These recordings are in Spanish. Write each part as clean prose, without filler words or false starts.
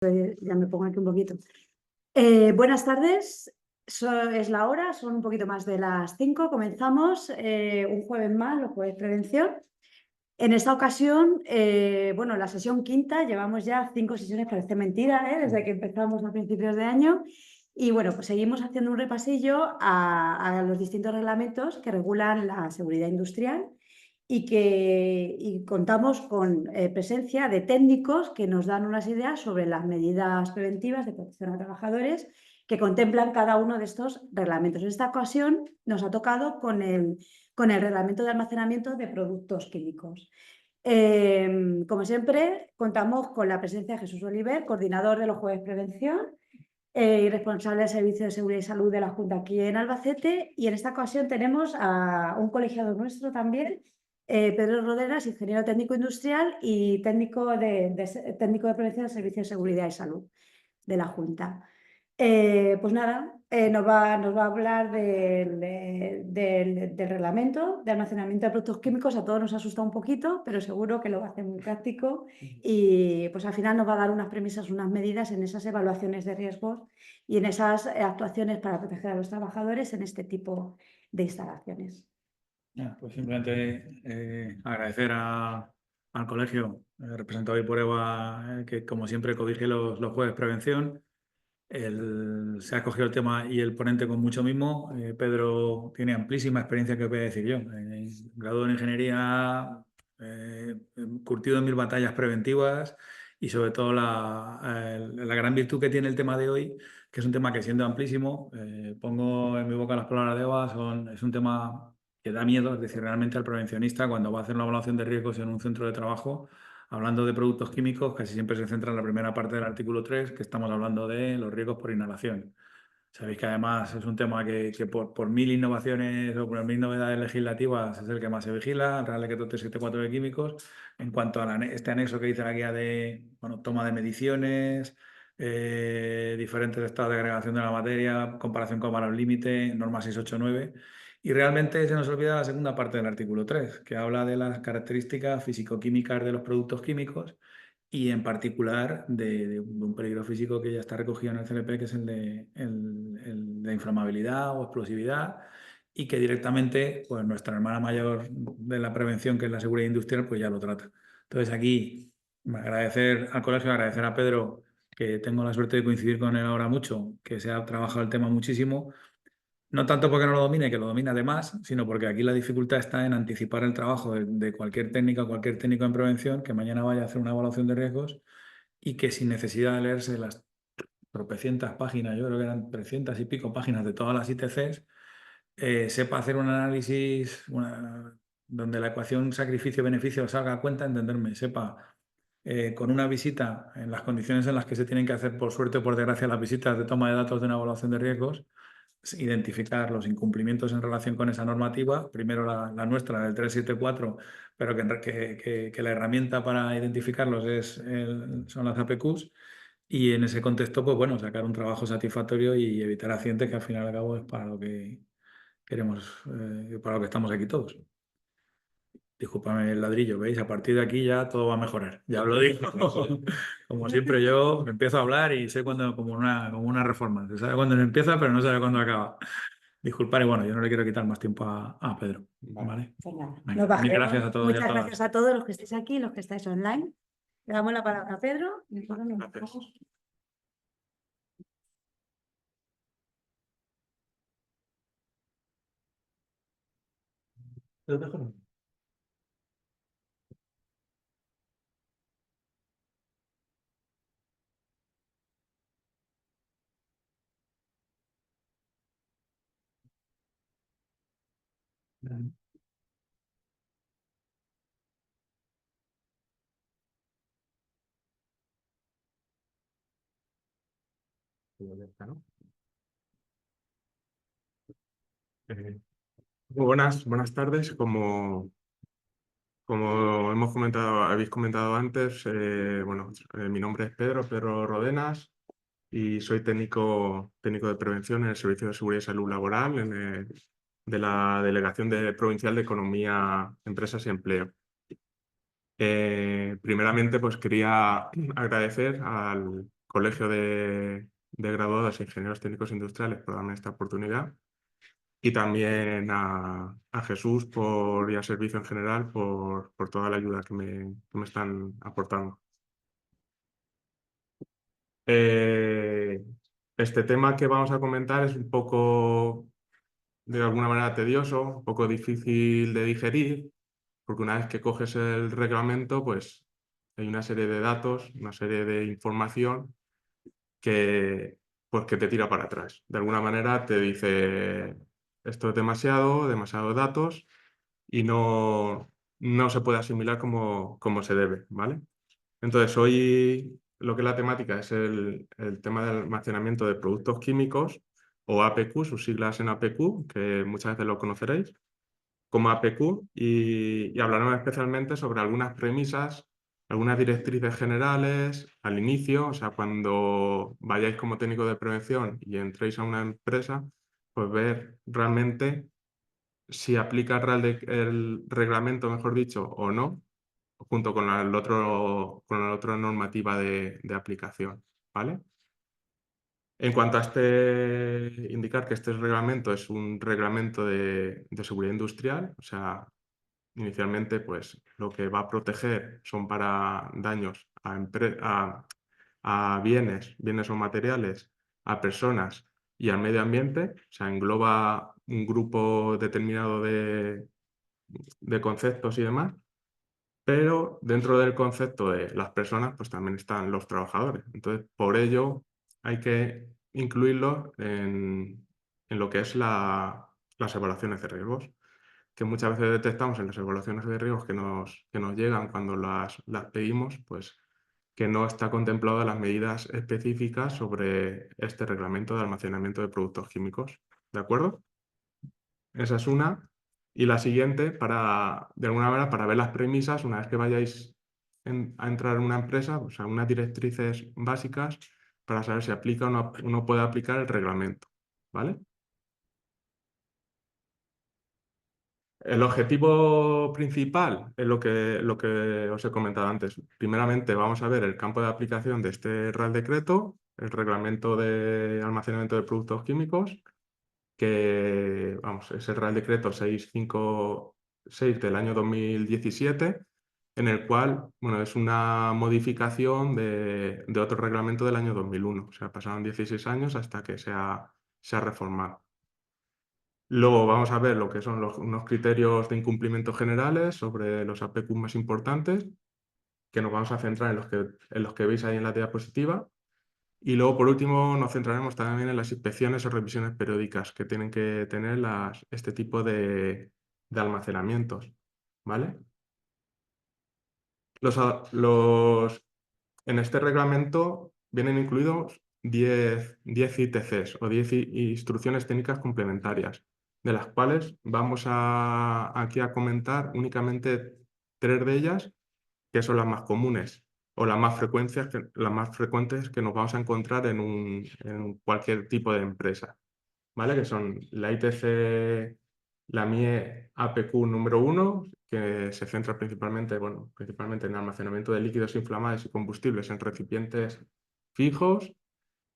Ya me pongo aquí un poquito. Buenas tardes, es la hora, son un poquito más de las 5. Comenzamos un jueves más, los jueves prevención. En esta ocasión, bueno, la sesión quinta, llevamos ya 5 sesiones, parece mentira, desde que empezamos a principios de año. Y bueno, pues seguimos haciendo un repasillo a los distintos reglamentos que regulan la seguridad industrial y contamos con presencia de técnicos que nos dan unas ideas sobre las medidas preventivas de protección a trabajadores que contemplan cada uno de estos reglamentos. En esta ocasión nos ha tocado con el reglamento de almacenamiento de productos químicos. Como siempre, contamos con la presencia de Jesús Oliver, coordinador de los jueves prevención y responsable del Servicio de Seguridad y Salud de la Junta aquí en Albacete. Y en esta ocasión tenemos a un colegiado nuestro también, Pedro Rodenas, ingeniero técnico industrial y técnico técnico de prevención del Servicio de Seguridad y Salud de la Junta. Pues nada, nos va a hablar del reglamento de almacenamiento de productos químicos. A todos nos asusta un poquito, pero seguro que lo va a hacer muy práctico y pues al final nos va a dar unas premisas, unas medidas en esas evaluaciones de riesgos y en esas actuaciones para proteger a los trabajadores en este tipo de instalaciones. Pues simplemente agradecer al colegio, representado hoy por Eva, que como siempre codirige los jueves prevención. Se ha cogido el tema y el ponente con mucho mimo. Pedro tiene amplísima experiencia, que voy a decir yo. Graduado en ingeniería, curtido en 1000 batallas preventivas y sobre todo la gran virtud que tiene el tema de hoy, que es un tema que siendo amplísimo, pongo en mi boca las palabras de Eva, es un tema que da miedo. Es decir, realmente al prevencionista, cuando va a hacer una evaluación de riesgos en un centro de trabajo, hablando de productos químicos, casi siempre se centra en la primera parte del artículo 3, que estamos hablando de los riesgos por inhalación. Sabéis que además es un tema que por 1000 innovaciones o por 1000 novedades legislativas es el que más se vigila, el Real Decreto 374 de químicos. En cuanto a este anexo que dice la guía de toma de mediciones, diferentes estados de agregación de la materia, comparación con valor límite, norma 689. Y realmente se nos olvida la segunda parte del artículo 3, que habla de las características físico-químicas de los productos químicos y en particular de un peligro físico que ya está recogido en el CLP, que es el de inflamabilidad o explosividad, y que directamente pues, nuestra hermana mayor de la prevención, que es la seguridad industrial, pues ya lo trata. Entonces aquí agradecer al colegio, agradecer a Pedro, que tengo la suerte de coincidir con él ahora mucho, que se ha trabajado el tema muchísimo. No tanto porque no lo domine, que lo domina además, sino porque aquí la dificultad está en anticipar el trabajo de cualquier técnica o cualquier técnico en prevención que mañana vaya a hacer una evaluación de riesgos y que sin necesidad de leerse las tropecientas páginas, yo creo que eran 300 y pico páginas de todas las ITCs, sepa hacer un análisis donde la ecuación sacrificio-beneficio salga a cuenta, entenderme, sepa con una visita en las condiciones en las que se tienen que hacer, por suerte o por desgracia, las visitas de toma de datos de una evaluación de riesgos, identificar los incumplimientos en relación con esa normativa, primero la nuestra del 374, pero que la herramienta para identificarlos son las APQs, y en ese contexto, pues bueno, sacar un trabajo satisfactorio y evitar accidentes, que al final y al cabo es para lo que queremos, para lo que estamos aquí todos. Discúlpame el ladrillo, ¿veis? A partir de aquí ya todo va a mejorar, ya os lo digo. Como siempre yo empiezo a hablar y sé cuándo, como una reforma. Se sabe cuándo empieza, pero no sabe cuándo acaba. Disculpad, y bueno, yo no le quiero quitar más tiempo a Pedro. ¿Vale? Pues nada, Venga, nos mil gracias bajaremos. a todos y a Muchas todas. gracias a todos los que estáis aquí y los que estáis online. Le damos la palabra a Pedro. Gracias. ¿Te lo dejo? ¿No? Muy buenas tardes. Como hemos comentado, habéis comentado antes, mi nombre es Pedro Rodenas, y soy técnico de prevención en el Servicio de Seguridad y Salud Laboral de la Delegación Provincial de Economía, Empresas y Empleo. Primeramente, pues quería agradecer Colegio de Graduados e Ingenieros Técnicos Industriales por darme esta oportunidad. Y también a Jesús y al servicio en general por toda la ayuda que me están aportando. Este tema que vamos a comentar es un poco, de alguna manera, tedioso, un poco difícil de digerir, porque una vez que coges el reglamento, pues hay una serie de datos, una serie de información pues, que te tira para atrás. De alguna manera te dice, esto es demasiados datos y no se puede asimilar como se debe, ¿vale? Entonces, hoy lo que es la temática es el tema del almacenamiento de productos químicos, o APQ, sus siglas en APQ, que muchas veces lo conoceréis como APQ, y hablaremos especialmente sobre algunas premisas, algunas directrices generales al inicio, o sea, cuando vayáis como técnico de prevención y entréis a una empresa, pues ver realmente si aplica el reglamento, mejor dicho, o no, junto con con la otra normativa de aplicación, ¿vale? En cuanto a indicar que este reglamento es un reglamento de seguridad industrial, o sea, inicialmente, pues lo que va a proteger son para daños a bienes o materiales, a personas y al medio ambiente, o sea, engloba un grupo determinado de conceptos y demás. Pero dentro del concepto de las personas, pues también están los trabajadores. Entonces, por ello, hay que incluirlos en lo que es las evaluaciones de riesgos, que muchas veces detectamos en las evaluaciones de riesgos que nos llegan cuando las pedimos, pues que no está contemplado las medidas específicas sobre este reglamento de almacenamiento de productos químicos. ¿De acuerdo? Esa es una. Y la siguiente, de alguna manera, para ver las premisas, una vez que vayáis a entrar en una empresa, o sea, unas directrices básicas para saber si aplica o no puede aplicar el reglamento, ¿vale? El objetivo principal es lo que os he comentado antes. Primeramente, vamos a ver el campo de aplicación de este Real Decreto, el Reglamento de Almacenamiento de Productos Químicos, que vamos, es el Real Decreto 656 del año 2017, en el cual, bueno, es una modificación de otro reglamento del año 2001. O sea, pasaron 16 años hasta que se ha reformado. Luego vamos a ver lo que son unos criterios de incumplimiento generales sobre los APQ más importantes, que nos vamos a centrar en los que veis ahí en la diapositiva. Y luego, por último, nos centraremos también en las inspecciones o revisiones periódicas que tienen que tener este tipo de almacenamientos, ¿vale? En este reglamento vienen incluidos 10 ITCs o 10 instrucciones técnicas complementarias, de las cuales vamos aquí a comentar únicamente 3 de ellas, que son las más comunes o las más frecuentes que nos vamos a encontrar en cualquier tipo de empresa, ¿vale? Que son la ITC, la MIE APQ número 1, que se centra principalmente en almacenamiento de líquidos inflamables y combustibles en recipientes fijos,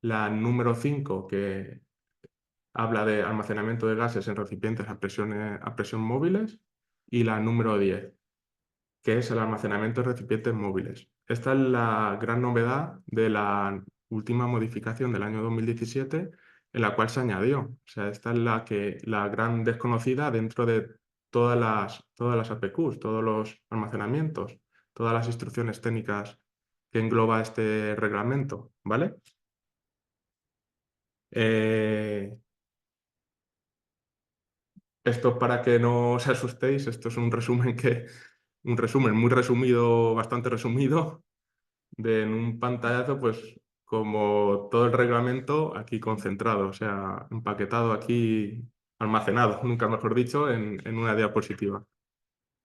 la número 5, que habla de almacenamiento de gases en recipientes a presión móviles, y la número 10, que es el almacenamiento de recipientes móviles. Esta es la gran novedad de la última modificación del año 2017, en la cual se añadió. O sea, esta es la gran desconocida dentro de todas las APQs, todos los almacenamientos, todas las instrucciones técnicas que engloba este reglamento, ¿vale? Esto, para que no os asustéis, esto es un resumen muy resumido, bastante resumido, en un pantallazo, pues como todo el reglamento aquí concentrado, o sea, empaquetado aquí, almacenado, nunca mejor dicho, en una diapositiva.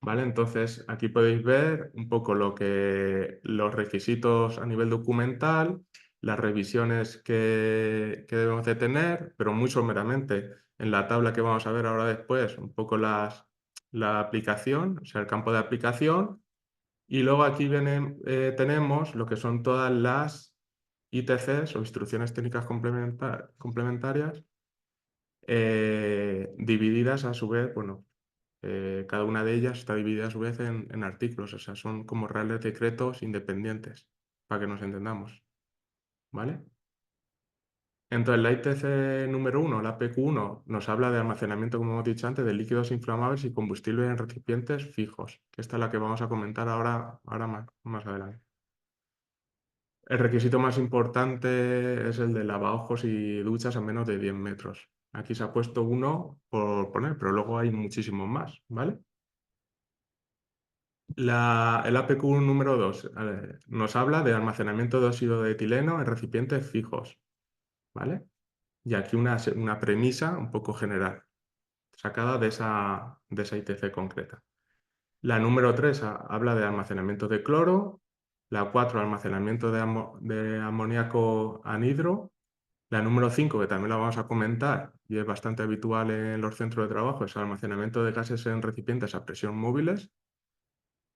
¿Vale? Entonces, aquí podéis ver un poco los requisitos a nivel documental, las revisiones que debemos de tener, pero muy someramente. En la tabla que vamos a ver ahora después, un poco la aplicación, o sea, el campo de aplicación. Y luego aquí tenemos lo que son todas ITCs o instrucciones técnicas complementarias divididas a su vez, bueno, cada una de ellas está dividida a su vez en artículos, o sea, son como reales decretos independientes, para que nos entendamos, ¿vale? Entonces, la ITC número 1, la PQ1, nos habla de almacenamiento, como hemos dicho antes, de líquidos inflamables y combustibles en recipientes fijos, que esta es la que vamos a comentar ahora más adelante. El requisito más importante es el de lavaojos y duchas a menos de 10 metros. Aquí se ha puesto uno por poner, pero luego hay muchísimos más, ¿vale? El APQ número 2 nos habla de almacenamiento de óxido de etileno en recipientes fijos, ¿vale? Y aquí una premisa un poco general, sacada de esa ITC concreta. La número 3 habla de almacenamiento de cloro, la 4 almacenamiento de amoníaco anhidro, la número 5, que también la vamos a comentar y es bastante habitual en los centros de trabajo, es el almacenamiento de gases en recipientes a presión móviles,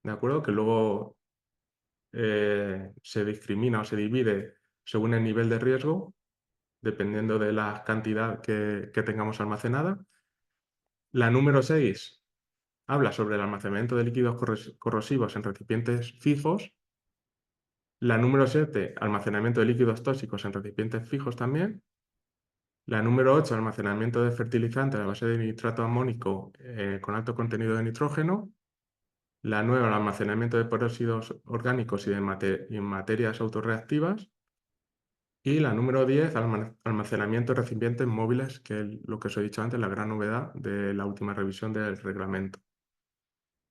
¿de acuerdo? Que luego se discrimina o se divide según el nivel de riesgo, dependiendo de la cantidad que tengamos almacenada. La número 6 habla sobre el almacenamiento de líquidos corrosivos en recipientes fijos. La número 7, almacenamiento de líquidos tóxicos en recipientes fijos también. La número 8, almacenamiento de fertilizantes a base de nitrato amónico con alto contenido de nitrógeno. La 9, el almacenamiento de peróxidos orgánicos y de materias autorreactivas. Y la número 10, almacenamiento de recipientes móviles, que es lo que os he dicho antes, la gran novedad de la última revisión del reglamento.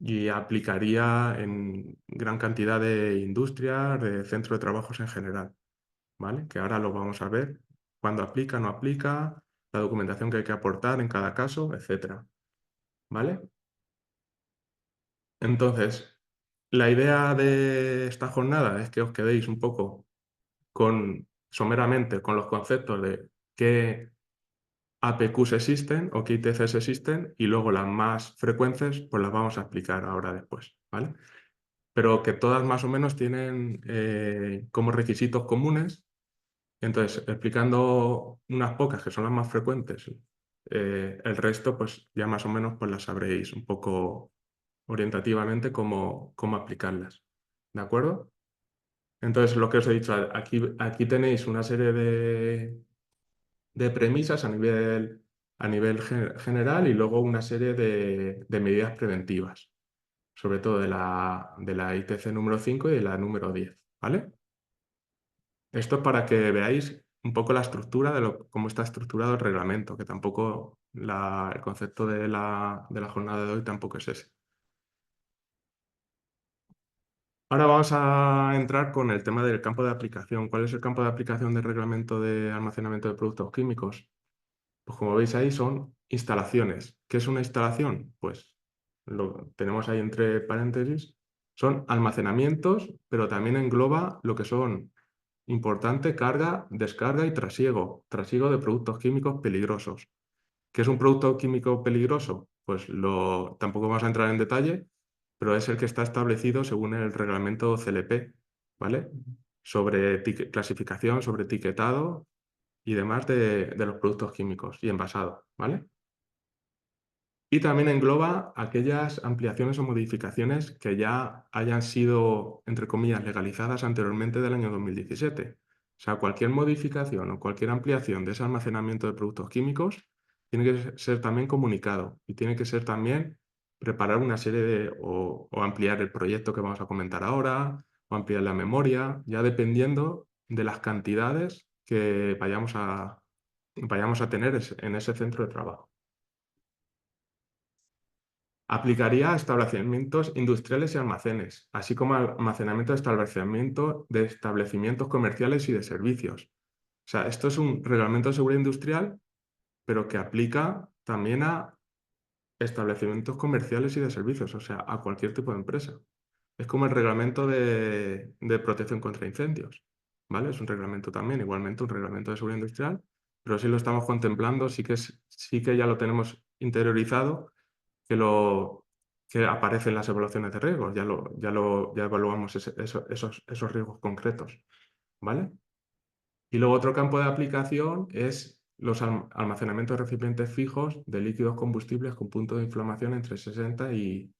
Y aplicaría en gran cantidad de industrias, de centros de trabajos en general, ¿vale? Que ahora lo vamos a ver, cuándo aplica, no aplica, la documentación que hay que aportar en cada caso, etcétera, ¿vale? Entonces, la idea de esta jornada es que os quedéis un poco someramente con los conceptos de qué APQs existen o qué ITCs existen y luego las más frecuentes pues las vamos a explicar ahora después, ¿vale? Pero que todas más o menos tienen como requisitos comunes. Entonces, explicando unas pocas que son las más frecuentes, el resto pues ya más o menos pues las sabréis un poco orientativamente cómo aplicarlas, ¿de acuerdo? Entonces, lo que os he dicho, aquí tenéis una serie de premisas a nivel general y luego una serie de medidas preventivas, sobre todo de la ITC número 5 y de la número 10, ¿vale? Esto es para que veáis un poco la estructura cómo está estructurado el reglamento, que tampoco el concepto de la jornada de hoy tampoco es ese. Ahora vamos a entrar con el tema del campo de aplicación. ¿Cuál es el campo de aplicación del reglamento de almacenamiento de productos químicos? Pues como veis ahí son instalaciones. ¿Qué es una instalación? Pues lo tenemos ahí entre paréntesis. Son almacenamientos, pero también engloba lo que son importante carga, descarga y trasiego. Trasiego de productos químicos peligrosos. ¿Qué es un producto químico peligroso? Pues tampoco vamos a entrar en detalle, pero es el que está establecido según el reglamento CLP, ¿vale? Sobre clasificación, sobre etiquetado y demás de los productos químicos y envasados, ¿vale? Y también engloba aquellas ampliaciones o modificaciones que ya hayan sido, entre comillas, legalizadas anteriormente del año 2017. O sea, cualquier modificación o cualquier ampliación de ese almacenamiento de productos químicos tiene que ser también comunicado y tiene que ser también preparar una serie o ampliar el proyecto que vamos a comentar ahora, o ampliar la memoria, ya dependiendo de las cantidades que vayamos a tener en ese centro de trabajo. Aplicaría a establecimientos industriales y almacenes, así como almacenamiento de establecimientos comerciales y de servicios. O sea, esto es un reglamento de seguridad industrial, pero que aplica también a establecimientos comerciales y de servicios, o sea, a cualquier tipo de empresa. Es como el reglamento de protección contra incendios, ¿vale? Es un reglamento también, igualmente un reglamento de seguridad industrial, pero sí lo estamos contemplando, sí que ya lo tenemos interiorizado que aparece en las evaluaciones de riesgos, ya evaluamos esos riesgos concretos, ¿vale? Y luego otro campo de aplicación es los almacenamientos de recipientes fijos de líquidos combustibles con punto de inflamación entre 60 y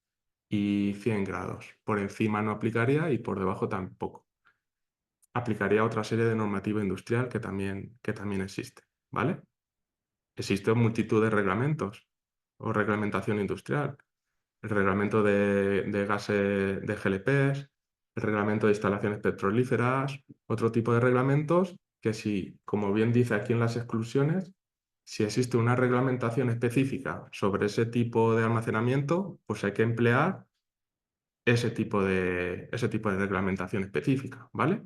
100 grados. Por encima no aplicaría y por debajo tampoco. Aplicaría otra serie de normativa industrial que también existe, ¿vale? Existe multitud de reglamentos o reglamentación industrial. El reglamento de gases de GLPs, el reglamento de instalaciones petrolíferas, otro tipo de reglamentos que si, como bien dice aquí en las exclusiones, si existe una reglamentación específica sobre ese tipo de almacenamiento, pues hay que emplear ese tipo de reglamentación específica, ¿vale?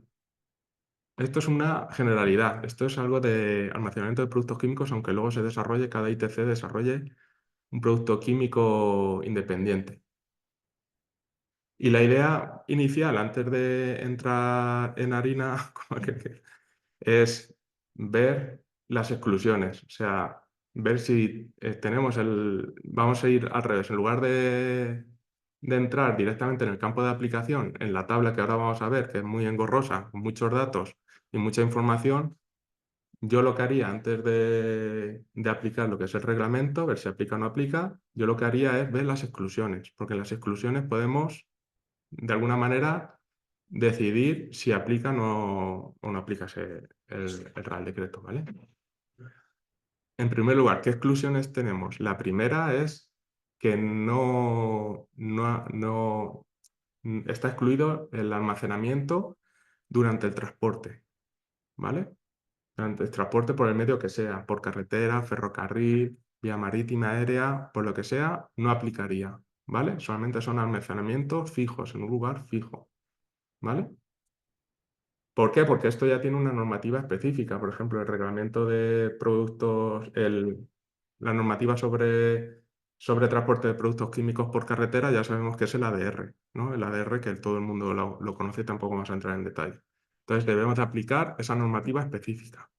Esto es una generalidad, esto es algo de almacenamiento de productos químicos, aunque luego se desarrolle, cada ITC desarrolle un producto químico independiente. Y la idea inicial, antes de entrar en harina, es ver las exclusiones, o sea, ver si vamos a ir al revés, en lugar de entrar directamente en el campo de aplicación, en la tabla que ahora vamos a ver, que es muy engorrosa, con muchos datos y mucha información, yo lo que haría antes de aplicar lo que es el reglamento, ver si aplica o no aplica, yo lo que haría es ver las exclusiones, porque en las exclusiones podemos, de alguna manera, decidir si aplica o no aplica el Real Decreto, ¿vale? En primer lugar, ¿qué exclusiones tenemos? La primera es que no está excluido el almacenamiento durante el transporte, ¿vale? Durante el transporte por el medio que sea, por carretera, ferrocarril, vía marítima, aérea, por lo que sea, no aplicaría, ¿vale? Solamente son almacenamientos fijos, en un lugar fijo, ¿vale? ¿Por qué? Porque esto ya tiene una normativa específica. Por ejemplo, el reglamento de productos, la normativa sobre transporte de productos químicos por carretera, ya sabemos que es el ADR, ¿no? El ADR que todo el mundo lo conoce y tampoco vamos a entrar en detalle. Entonces debemos de aplicar esa normativa específica.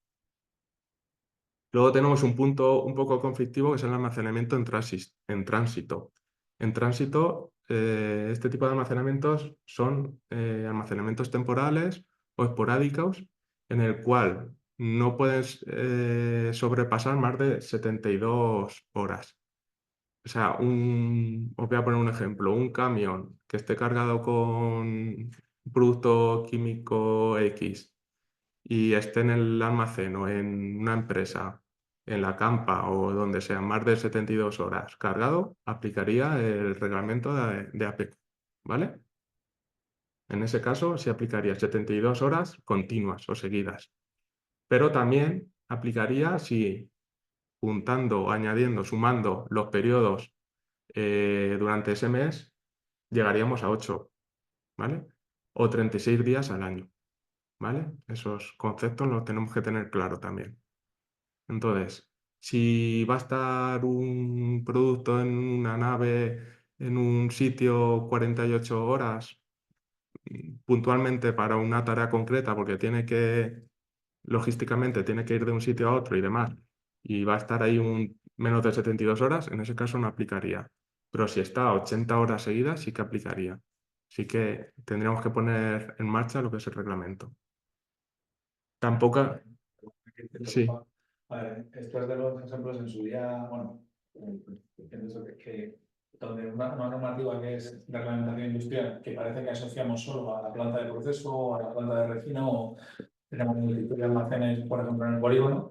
Luego tenemos un punto un poco conflictivo que es el almacenamiento en tránsito. En tránsito, este tipo de almacenamientos son almacenamientos temporales o esporádicos en el cual no puedes sobrepasar más de 72 horas. O sea, os voy a poner un ejemplo, un camión que esté cargado con producto químico X y esté en el almacén o en una empresa, en la campa o donde sea más de 72 horas cargado, aplicaría el reglamento de APQ, ¿vale? En ese caso se aplicaría 72 horas continuas o seguidas, pero también aplicaría si juntando, añadiendo, sumando los periodos durante ese mes, llegaríamos a 8, ¿vale? O 36 días al año, ¿vale? Esos conceptos los tenemos que tener claro también. Entonces, si va a estar un producto en una nave, en un sitio 48 horas, puntualmente para una tarea concreta, porque logísticamente tiene que ir de un sitio a otro y demás, y va a estar ahí menos de 72 horas, en ese caso no aplicaría. Pero si está a 80 horas seguidas, sí que aplicaría. Así que tendríamos que poner en marcha lo que es el reglamento. Tampoco... Sí. A ver, esto es de los ejemplos en su día, bueno, pienso que donde una normativa que es reglamentación industrial, que parece que asociamos solo a la planta de proceso o a la planta de refino, o tenemos multitud de almacenes, por ejemplo, en el polígono,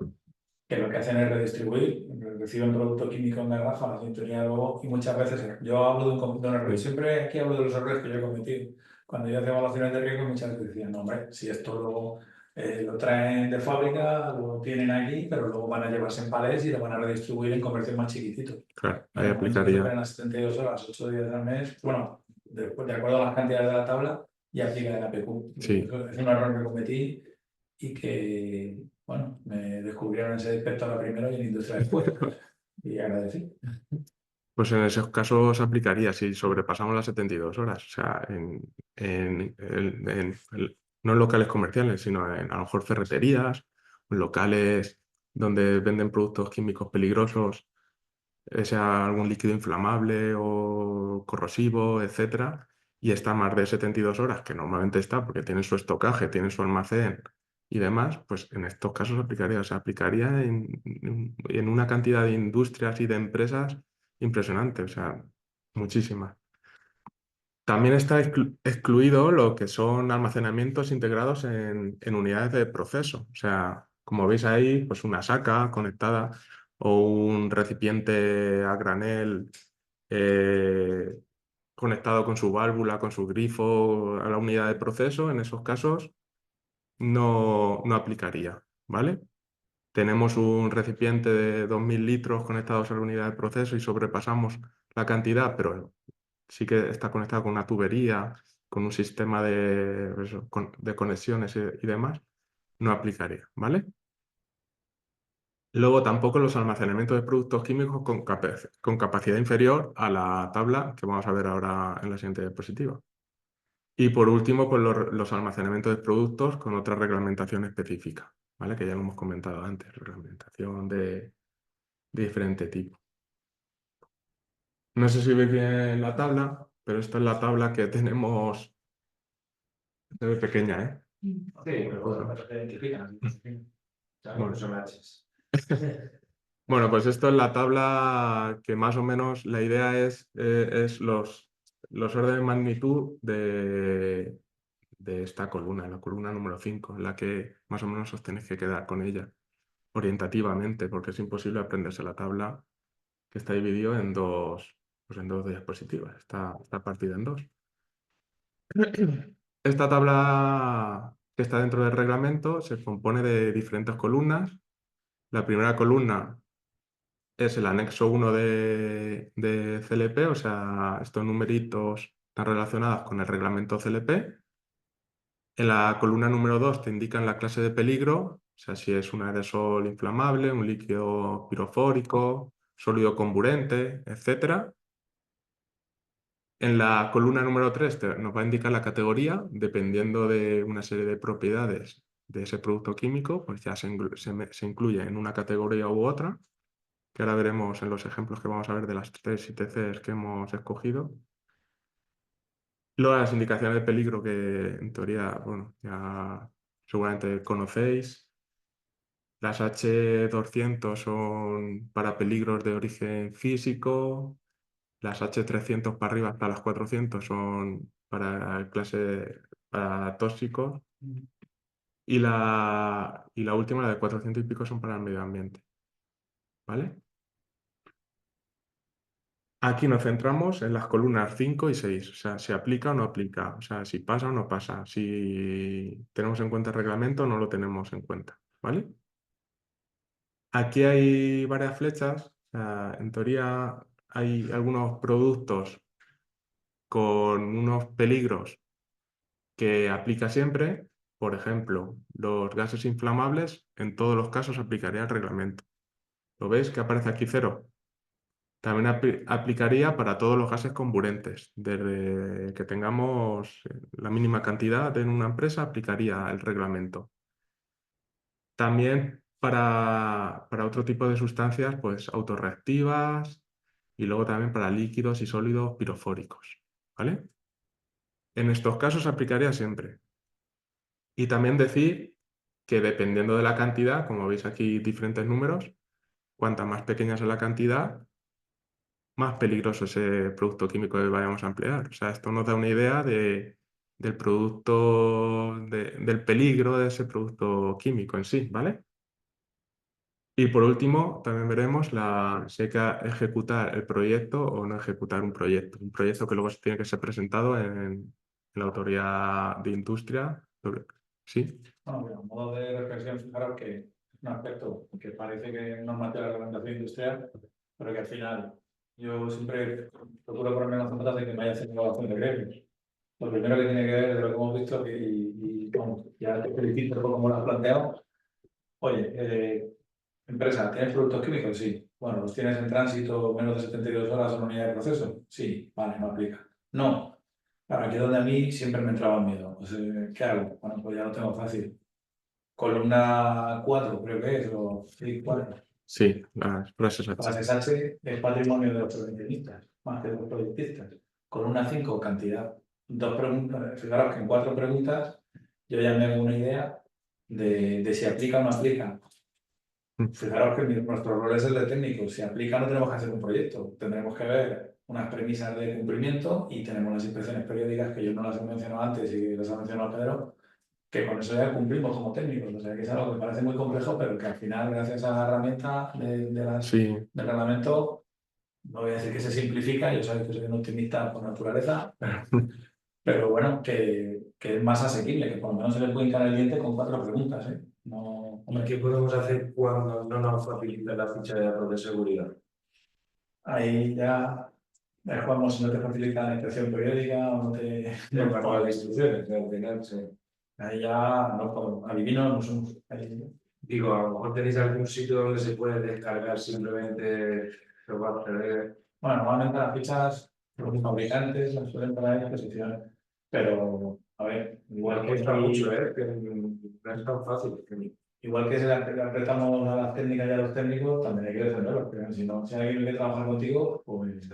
que lo que hacen es redistribuir, reciben producto químico en garrafa, la sintonía luego, y muchas veces, yo hablo de un error, siempre aquí hablo de los errores que yo he cometido. Cuando yo hacía evaluaciones de riesgo, muchas veces decían, no, hombre, si esto luego lo traen de fábrica, lo tienen aquí, pero luego van a llevarse en palés y lo van a redistribuir en comercios más chiquititos. Claro, En ahí el momento que aplicaría. superen las 72 horas, 8 días al mes, bueno, de acuerdo a las cantidades de la tabla, y aplica el APQ. Sí. Es un error que cometí y que, bueno, me descubrieron ese defecto a la primera y en industria después. Y agradecí. Pues en esos casos aplicaría si sobrepasamos las 72 horas. O sea, no en locales comerciales, sino a lo mejor ferreterías, en locales donde venden productos químicos peligrosos, sea algún líquido inflamable o corrosivo, etcétera, y está más de 72 horas, que normalmente está porque tienen su estocaje, tienen su almacén y demás, pues en estos casos aplicaría. O sea, aplicaría en una cantidad de industrias y de empresas impresionante, o sea, muchísimas. También está excluido lo que son almacenamientos integrados en unidades de proceso. O sea, como veis ahí, pues una saca conectada o un recipiente a granel eh, conectado con su válvula, con su grifo a la unidad de proceso. En esos casos no aplicaría, ¿vale? Tenemos un recipiente de 2000 litros conectados a la unidad de proceso y sobrepasamos la cantidad, pero sí que está conectado con una tubería, con un sistema de conexiones y demás, no aplicaría, ¿vale? Luego tampoco los almacenamientos de productos químicos con capacidad inferior a la tabla que vamos a ver ahora en la siguiente diapositiva. Y por último, pues los almacenamientos de productos con otra reglamentación específica, ¿vale? Que ya lo hemos comentado antes, reglamentación de diferente tipo. No sé si veis bien la tabla, pero esta es la tabla que tenemos. Se ve pequeña, ¿eh? Sí, pero bueno, se identifican. Bueno. Son Hs. Bueno, pues esto es la tabla que más o menos la idea es los órdenes de magnitud de esta columna, la columna número 5, en la que más o menos os tenéis que quedar con ella orientativamente, porque es imposible aprenderse la tabla que está dividido en dos, pues en dos diapositivas, está partida en dos. Esta tabla que está dentro del reglamento se compone de diferentes columnas. La primera columna es el anexo 1 de CLP, o sea, estos numeritos están relacionados con el reglamento CLP. En la columna número 2 te indican la clase de peligro, o sea, si es un aerosol inflamable, un líquido pirofórico, sólido comburente, etc. En la columna número 3 nos va a indicar la categoría, dependiendo de una serie de propiedades de ese producto químico, pues ya se incluye en una categoría u otra, que ahora veremos en los ejemplos que vamos a ver de las 3 ITCs que hemos escogido. Luego las indicaciones de peligro que en teoría, bueno, ya seguramente conocéis. Las H200 son para peligros de origen físico, las H300 para arriba hasta las 400 son para para tóxicos y la última, la de 400 y pico, son para el medio ambiente. ¿Vale? Aquí nos centramos en las columnas 5 y 6, o sea, si aplica o no aplica, o sea, si pasa o no pasa, si tenemos en cuenta el reglamento o no lo tenemos en cuenta, ¿vale? Aquí hay varias flechas, o sea, en teoría hay algunos productos con unos peligros que aplica siempre. Por ejemplo, los gases inflamables, en todos los casos aplicaría el reglamento. ¿Lo veis que aparece aquí 0? También aplicaría para todos los gases comburentes. Desde que tengamos la mínima cantidad en una empresa, aplicaría el reglamento. También para otro tipo de sustancias, pues autorreactivas y luego también para líquidos y sólidos pirofóricos. ¿Vale? En estos casos aplicaría siempre. Y también decir que dependiendo de la cantidad, como veis aquí diferentes números, cuanta más pequeña es la cantidad, más peligroso ese producto químico que vayamos a emplear. O sea, esto nos da una idea del producto, del peligro de ese producto químico en sí, ¿vale? Y por último, también veremos si hay que ejecutar el proyecto o no ejecutar un proyecto. Un proyecto que luego tiene que ser presentado en la autoridad de industria. ¿Sí? Bueno, pero a modo de reflexión, fijaros que es un aspecto que parece que no mate la reglamentación industrial, pero que al final yo siempre procuro ponerme las zapatas de que me vaya haciendo evaluación de gremios. Lo primero que tiene que ver, de lo que hemos visto, y bueno, ya te felicito por cómo lo has planteado. Oye, empresa, ¿tienes productos químicos? Sí. Bueno, ¿los tienes en tránsito menos de 72 horas en una unidad de proceso? Sí, vale, no aplica. No. Claro, aquí es donde a mí siempre me entraba el miedo. Pues, ¿qué hago? Bueno, pues ya lo tengo fácil. Columna 4, creo que es, o sí, 4. Sí, las frases H. Frases H es patrimonio de los prevencionistas, más que de los proyectistas. Columna 5, cantidad. Dos preguntas. Fijaros que en 4 preguntas yo ya me hago una idea de si aplica o no aplica. Fijaros que nuestro rol es el de técnico. Si aplica, no tenemos que hacer un proyecto. Tendremos que ver unas premisas de cumplimiento y tenemos las inspecciones periódicas, que yo no las he mencionado antes y las ha mencionado Pedro, que con eso ya cumplimos como técnicos. O sea, que es algo que me parece muy complejo, pero que al final, gracias a la herramienta Sí, del reglamento, no voy a decir que se simplifica, yo sabéis que soy un optimista por naturaleza, pero bueno, que es más asequible, que por lo menos se le puede hincar el diente con 4 preguntas, ¿eh? No, ¿Y qué podemos hacer cuando no nos facilita la ficha de datos de seguridad? ahí ya jugamos si no te facilita la inspección periódica o no te... El manual de instrucciones, al final, sí. Ahí ya no podemos, adivinos no somos. Ahí, Digo, a lo mejor tenéis algún sitio donde se puede descargar simplemente lo va a acceder. bueno, normalmente las fichas, los fabricantes las suelen poner a disposición, pero a ver, igual que Cuesta si- mucho, que no es tan fácil. Igual que si le apretamos a las técnicas y a los técnicos, también hay que defenderlos, porque si no, si alguien quiere trabajar contigo, pues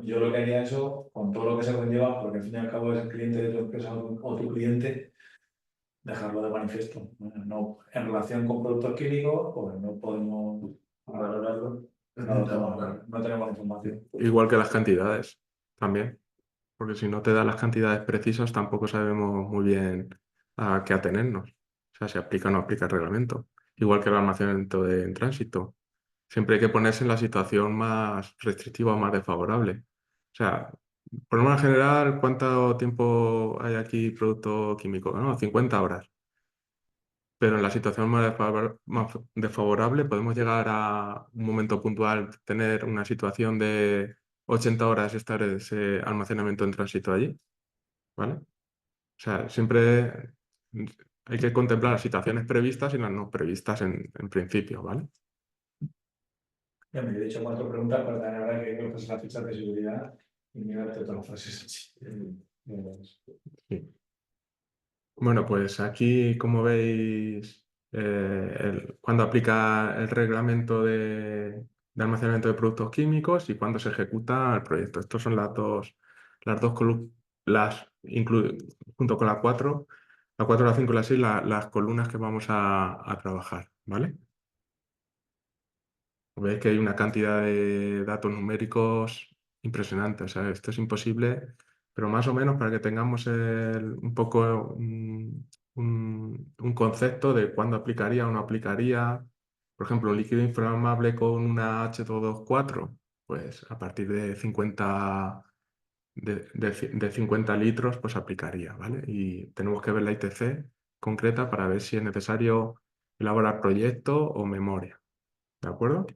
yo lo que haría eso con todo lo que se conlleva, porque al fin y al cabo es el cliente de tu empresa o tu cliente, dejarlo de manifiesto. Bueno, no, en relación con productos químicos, pues no podemos valorarlo, no tenemos información. igual que las cantidades también, porque si no te da las cantidades precisas tampoco sabemos muy bien a qué atenernos. O sea, si aplica o no aplica el reglamento. Igual que el almacenamiento en tránsito. Siempre hay que ponerse en la situación más restrictiva o más desfavorable. O sea, por norma general, ¿cuánto tiempo hay aquí producto químico? ¿No? 50 horas. Pero en la situación más desfavorable podemos llegar a un momento puntual, tener una situación de 80 horas estar ese almacenamiento en tránsito allí, ¿vale? O sea, siempre hay que contemplar las situaciones previstas y las no previstas en principio, ¿vale? Ya me he dicho 4 preguntas, pero también habrá que coges las fichas de seguridad y mirarte todas las frases así. Sí. Bueno, pues aquí, como veis, cuando aplica el reglamento de almacenamiento de productos químicos y cuando se ejecuta el proyecto. Estas son las dos columnas, junto con la 4, la 5 y la 6, las columnas que vamos a trabajar, ¿vale? Veis que hay una cantidad de datos numéricos impresionante. O sea, esto es imposible, pero más o menos para que tengamos un poco un concepto de cuándo aplicaría o no aplicaría. Por ejemplo, un líquido inflamable con una H2O4, pues a partir de 50, de 50 litros, pues aplicaría, ¿vale? Y tenemos que ver la ITC concreta para ver si es necesario elaborar proyecto o memoria. ¿De acuerdo?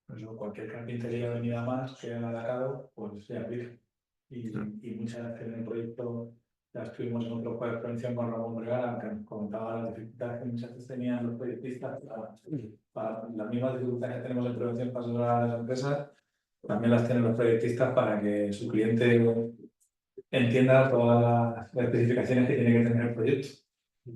Pues cualquier carpintería venida más que hayan atacado, pues se aplica. Y muchas veces en el proyecto ya estuvimos en otro juego de prevención con Ramón Vergara, que nos comentaba las dificultades que muchas veces tenían los proyectistas para las mismas dificultades que tenemos en prevención para asesorar a las empresas, también las tienen los proyectistas para que su cliente entienda todas las especificaciones que tiene que tener el proyecto.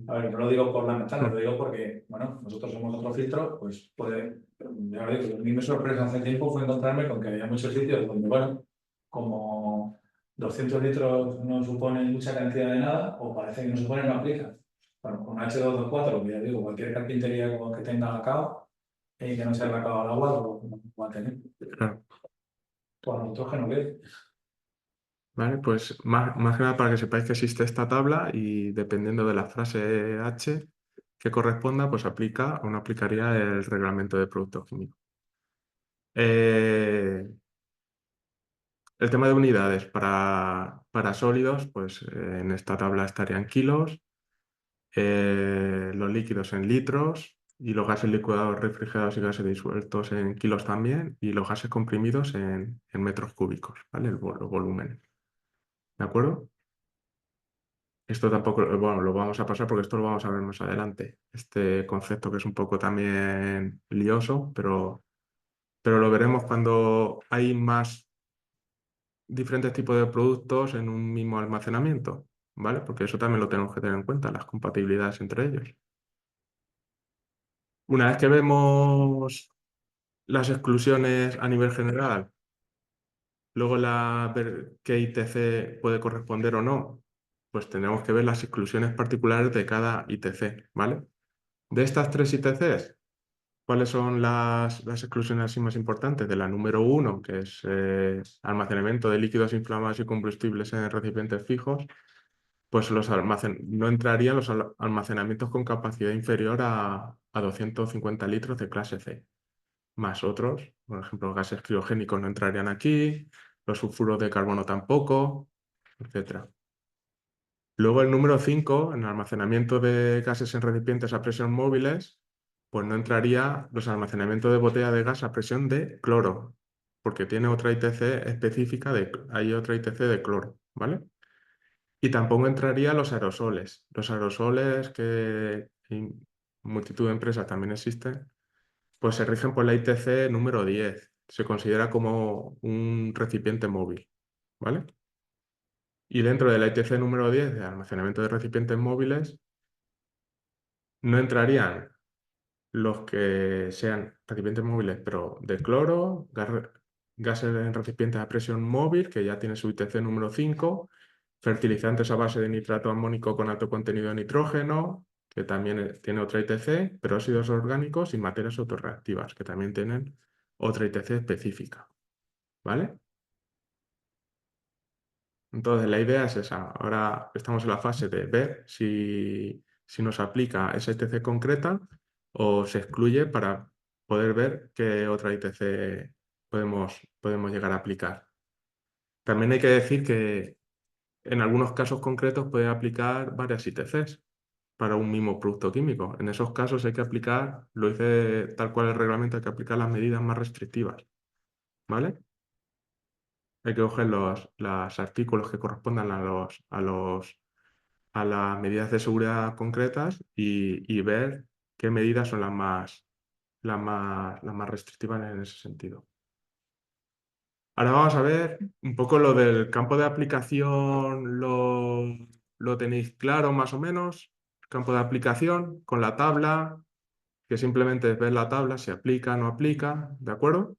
A ver, no lo digo por lamentarlo, lo digo porque, bueno, nosotros somos otro filtro, pues puede, ya lo digo, a mí me sorprendió hace tiempo fue encontrarme con que había muchos sitios donde, bueno, como 200 litros no suponen mucha cantidad de nada, o parece que no suponen, no aplica. Bueno, con H2O4, ya digo, cualquier carpintería que tenga cacao y que no sea cacao al agua, lo va a tener. Claro. Pues nosotros que no quede. Vale, pues más que nada para que sepáis que existe esta tabla y dependiendo de la frase H que corresponda, pues aplica o no aplicaría el reglamento de productos químicos. El tema de unidades para sólidos, pues en esta tabla estarían kilos, los líquidos en litros y los gases licuados, refrigerados y gases disueltos en kilos también y los gases comprimidos en metros cúbicos, ¿vale? Los volúmenes. ¿De acuerdo? Esto tampoco, bueno, lo vamos a pasar porque esto lo vamos a ver más adelante. Este concepto que es un poco también lioso, pero lo veremos cuando hay más diferentes tipos de productos en un mismo almacenamiento, ¿vale? Porque eso también lo tenemos que tener en cuenta, las compatibilidades entre ellos. Una vez que vemos las exclusiones a nivel general, luego ver qué ITC puede corresponder o no, pues tenemos que ver las exclusiones particulares de cada ITC, ¿vale? De estas 3 ITCs, ¿cuáles son las exclusiones así más importantes? De la número 1, que es almacenamiento de líquidos inflamables y combustibles en recipientes fijos, pues no entrarían los almacenamientos con capacidad inferior a 250 litros de clase C, más otros, por ejemplo, gases criogénicos no entrarían aquí, los sulfuros de carbono tampoco, etc. Luego el número 5, en almacenamiento de gases en recipientes a presión móviles, pues no entraría los almacenamientos de botella de gas a presión de cloro, porque tiene otra ITC específica, hay otra ITC de cloro, ¿vale? Y tampoco entraría los aerosoles. Los aerosoles, que en multitud de empresas también existen, pues se rigen por la ITC número 10. Se considera como un recipiente móvil, ¿vale? Y dentro de la ITC número 10 de almacenamiento de recipientes móviles, no entrarían los que sean recipientes móviles, pero de cloro, gases en recipientes a presión móvil, que ya tiene su ITC número 5, fertilizantes a base de nitrato amónico con alto contenido de nitrógeno, que también tiene otra ITC, peróxidos orgánicos y materias autorreactivas, que también tienen otra ITC específica, ¿vale? Entonces, la idea es esa. Ahora estamos en la fase de ver si nos aplica esa ITC concreta o se excluye para poder ver qué otra ITC podemos llegar a aplicar. También hay que decir que en algunos casos concretos puede aplicar varias ITCs para un mismo producto químico. En esos casos hay que aplicar, lo dice tal cual el reglamento, hay que aplicar las medidas más restrictivas, ¿vale? Hay que coger los artículos que correspondan a las medidas de seguridad concretas y ver qué medidas son las más restrictivas en ese sentido. Ahora vamos a ver un poco lo del campo de aplicación, lo tenéis claro más o menos. Campo de aplicación con la tabla, que simplemente es ver la tabla, si aplica o no aplica, ¿de acuerdo?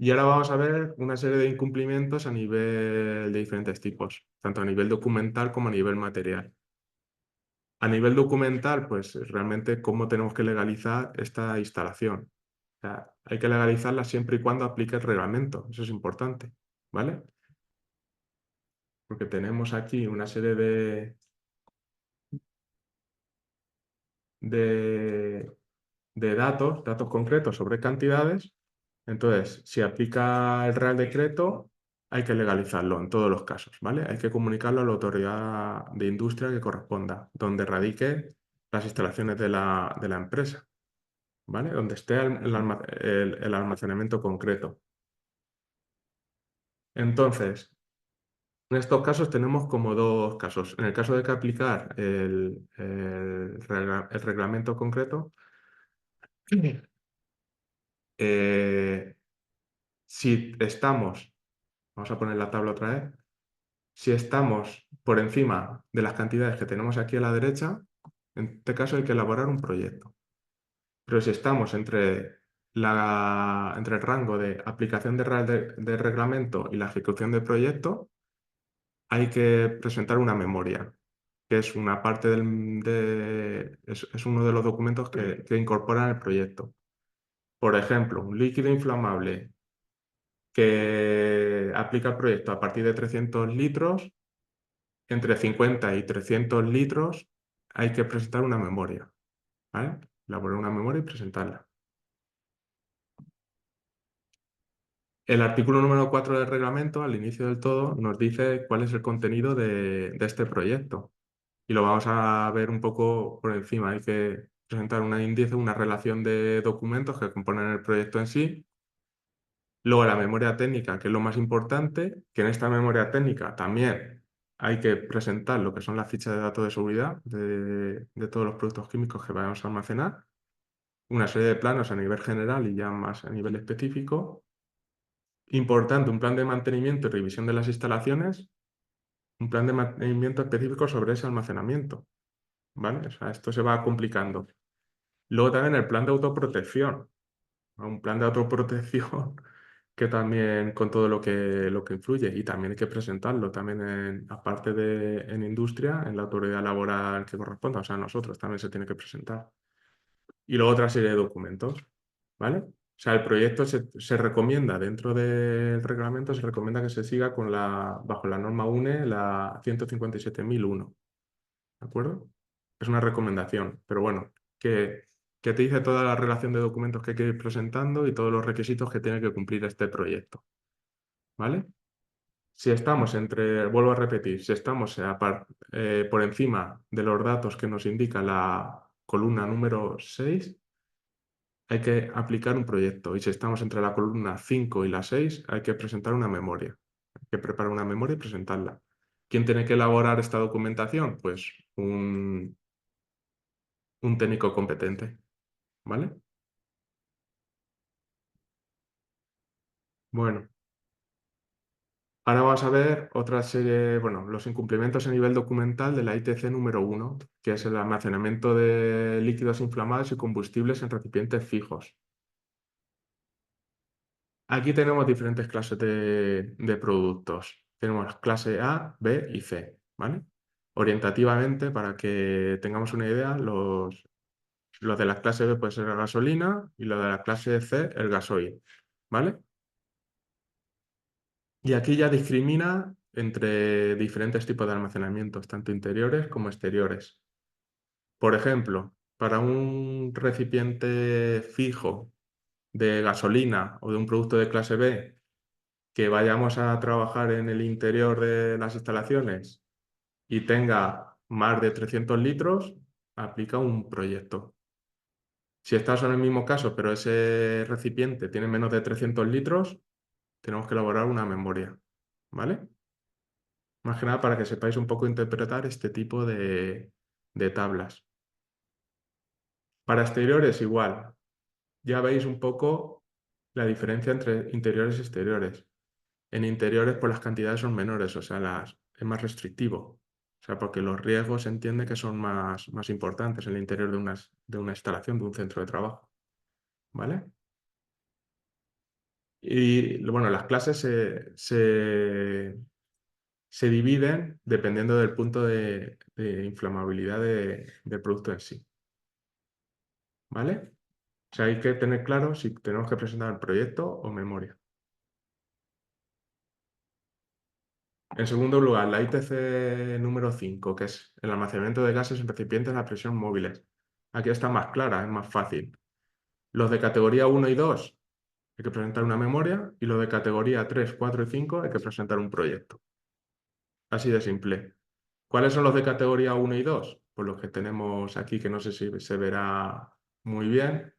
Y ahora vamos a ver una serie de incumplimientos a nivel de diferentes tipos, tanto a nivel documental como a nivel material. A nivel documental, pues realmente cómo tenemos que legalizar esta instalación. O sea, hay que legalizarla siempre y cuando aplique el reglamento, eso es importante, ¿vale? Porque tenemos aquí una serie de datos concretos sobre cantidades. Entonces, si aplica el Real Decreto, hay que legalizarlo en todos los casos, ¿vale? Hay que comunicarlo a la autoridad de industria que corresponda, donde radique las instalaciones de la empresa, ¿vale? Donde esté el almacenamiento concreto. Entonces, en estos casos tenemos como dos casos. En el caso de que aplicar el reglamento concreto, si estamos, vamos a poner la tabla otra vez, si estamos por encima de las cantidades que tenemos aquí a la derecha, en este caso hay que elaborar un proyecto. Pero si estamos entre el rango de aplicación de reglamento y la ejecución del proyecto, hay que presentar una memoria, que es una parte es uno de los documentos que incorporan el proyecto. Por ejemplo, un líquido inflamable que aplica el proyecto a partir de 300 litros, entre 50 y 300 litros, hay que presentar una memoria, ¿vale? Elaborar una memoria y presentarla. El artículo número 4 del reglamento, al inicio del todo, nos dice cuál es el contenido de este proyecto. Y lo vamos a ver un poco por encima. Hay que presentar un índice, una relación de documentos que componen el proyecto en sí. Luego la memoria técnica, que es lo más importante, que en esta memoria técnica también hay que presentar lo que son las fichas de datos de seguridad de todos los productos químicos que vamos a almacenar, una serie de planos a nivel general y ya más a nivel específico. Importante, un plan de mantenimiento y revisión de las instalaciones, un plan de mantenimiento específico sobre ese almacenamiento, ¿vale? O sea, esto se va complicando. Luego también el plan de autoprotección, ¿no? Un plan de autoprotección que también con todo lo que influye, y también hay que presentarlo también aparte de en industria, en la autoridad laboral que corresponda, o sea, nosotros también se tiene que presentar. Y luego otra serie de documentos, ¿vale? O sea, el proyecto se recomienda dentro del reglamento, se recomienda que se siga bajo la norma UNE, la 157.001, ¿de acuerdo? Es una recomendación, pero bueno, que te dice toda la relación de documentos que hay que ir presentando y todos los requisitos que tiene que cumplir este proyecto, ¿vale? Si estamos vuelvo a repetir, si estamos por encima de los datos que nos indica la columna número 6, hay que aplicar un proyecto. Y si estamos entre la columna 5 y la 6, hay que presentar una memoria. Hay que preparar una memoria y presentarla. ¿Quién tiene que elaborar esta documentación? Pues un técnico competente, ¿vale? Bueno, ahora vamos a ver otra serie, bueno, los incumplimientos a nivel documental de la ITC número 1, que es el almacenamiento de líquidos inflamables y combustibles en recipientes fijos. Aquí tenemos diferentes clases de productos. Tenemos clase A, B y C, ¿vale? Orientativamente, para que tengamos una idea, los de la clase B puede ser la gasolina y los de la clase C el gasoil, ¿vale? Y aquí ya discrimina entre diferentes tipos de almacenamientos, tanto interiores como exteriores. Por ejemplo, para un recipiente fijo de gasolina o de un producto de clase B que vayamos a trabajar en el interior de las instalaciones y tenga más de 300 litros, aplica un proyecto. Si estás en el mismo caso, pero ese recipiente tiene menos de 300 litros, tenemos que elaborar una memoria, ¿vale? Más que nada para que sepáis un poco interpretar este tipo de tablas. Para exteriores igual. Ya veis un poco la diferencia entre interiores y exteriores. En interiores, pues las cantidades son menores, o sea, es más restrictivo. O sea, porque los riesgos se entiende que son más importantes en el interior de una instalación, de un centro de trabajo. ¿Vale? Y bueno, las clases se dividen dependiendo del punto de inflamabilidad del producto en sí. ¿Vale? O sea, hay que tener claro si tenemos que presentar el proyecto o memoria. En segundo lugar, la ITC número 5, que es el almacenamiento de gases en recipientes a presión móviles. Aquí está más clara, es más fácil. Los de categoría 1 y 2 hay que presentar una memoria y los de categoría 3, 4 y 5 hay que presentar un proyecto. Así de simple. ¿Cuáles son los de categoría 1 y 2? Pues los que tenemos aquí, que no sé si se verá muy bien.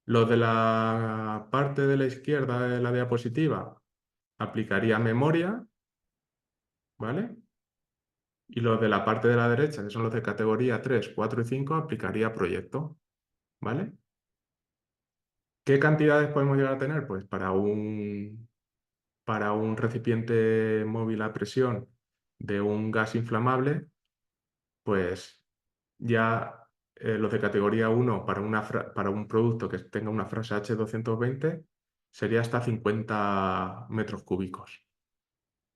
Los de la parte de la izquierda de la diapositiva aplicaría memoria, ¿vale? Y los de la parte de la derecha, que son los de categoría 3, 4 y 5, aplicaría proyecto, ¿vale? ¿Qué cantidades podemos llegar a tener? Pues para un recipiente móvil a presión de un gas inflamable, pues ya los de categoría 1 para un producto que tenga una frase H220 sería hasta 50 metros cúbicos,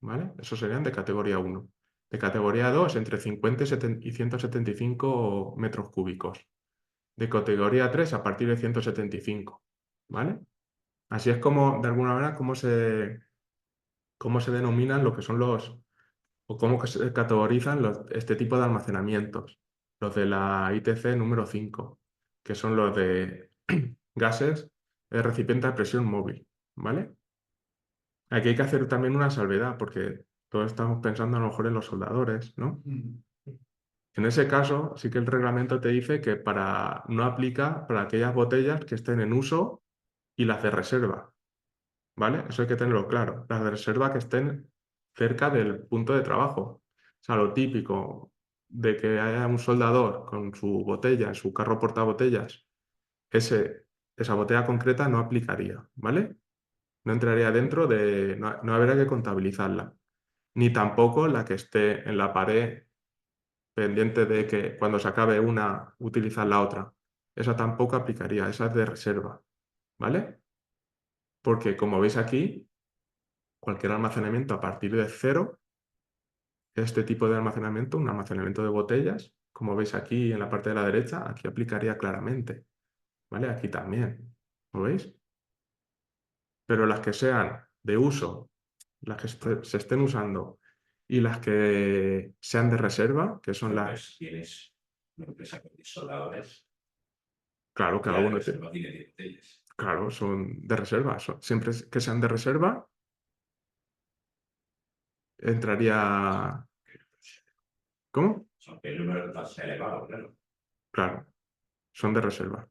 ¿vale? Esos serían de categoría 1. De categoría 2, entre 50 y 175 metros cúbicos. De categoría 3, a partir de 175, ¿vale? Así es como, de alguna manera, cómo se denominan lo que son o cómo que se categorizan este tipo de almacenamientos. Los de la ITC número 5, que son los de gases de recipiente a presión móvil, ¿vale? Aquí hay que hacer también una salvedad, porque todos estamos pensando a lo mejor en los soldadores, ¿no? En ese caso, sí que el reglamento te dice que no aplica para aquellas botellas que estén en uso y las de reserva, ¿vale? Eso hay que tenerlo claro. Las de reserva que estén cerca del punto de trabajo. O sea, lo típico de que haya un soldador con su botella en su carro portabotellas, esa botella concreta no aplicaría, ¿vale? No entraría no habría que contabilizarla. Ni tampoco la que esté en la pared pendiente de que cuando se acabe una, utilizar la otra. Esa tampoco aplicaría, esa es de reserva, ¿vale? porque como veis aquí, cualquier almacenamiento a partir de 0, este tipo de almacenamiento, un almacenamiento de botellas, como veis aquí en la parte de la derecha, aquí aplicaría claramente, ¿vale? Aquí también, ¿lo veis? Pero las que sean de uso, las que se estén usando y las que sean de reserva, que son las... Tienes una empresa con soldadores Claro, y cada la uno reserva tiene 10 botellas. Claro, son de reserva. Siempre que sean de reserva, entraría... ¿Cómo? Son el número más elevado, claro. Claro, son de reserva.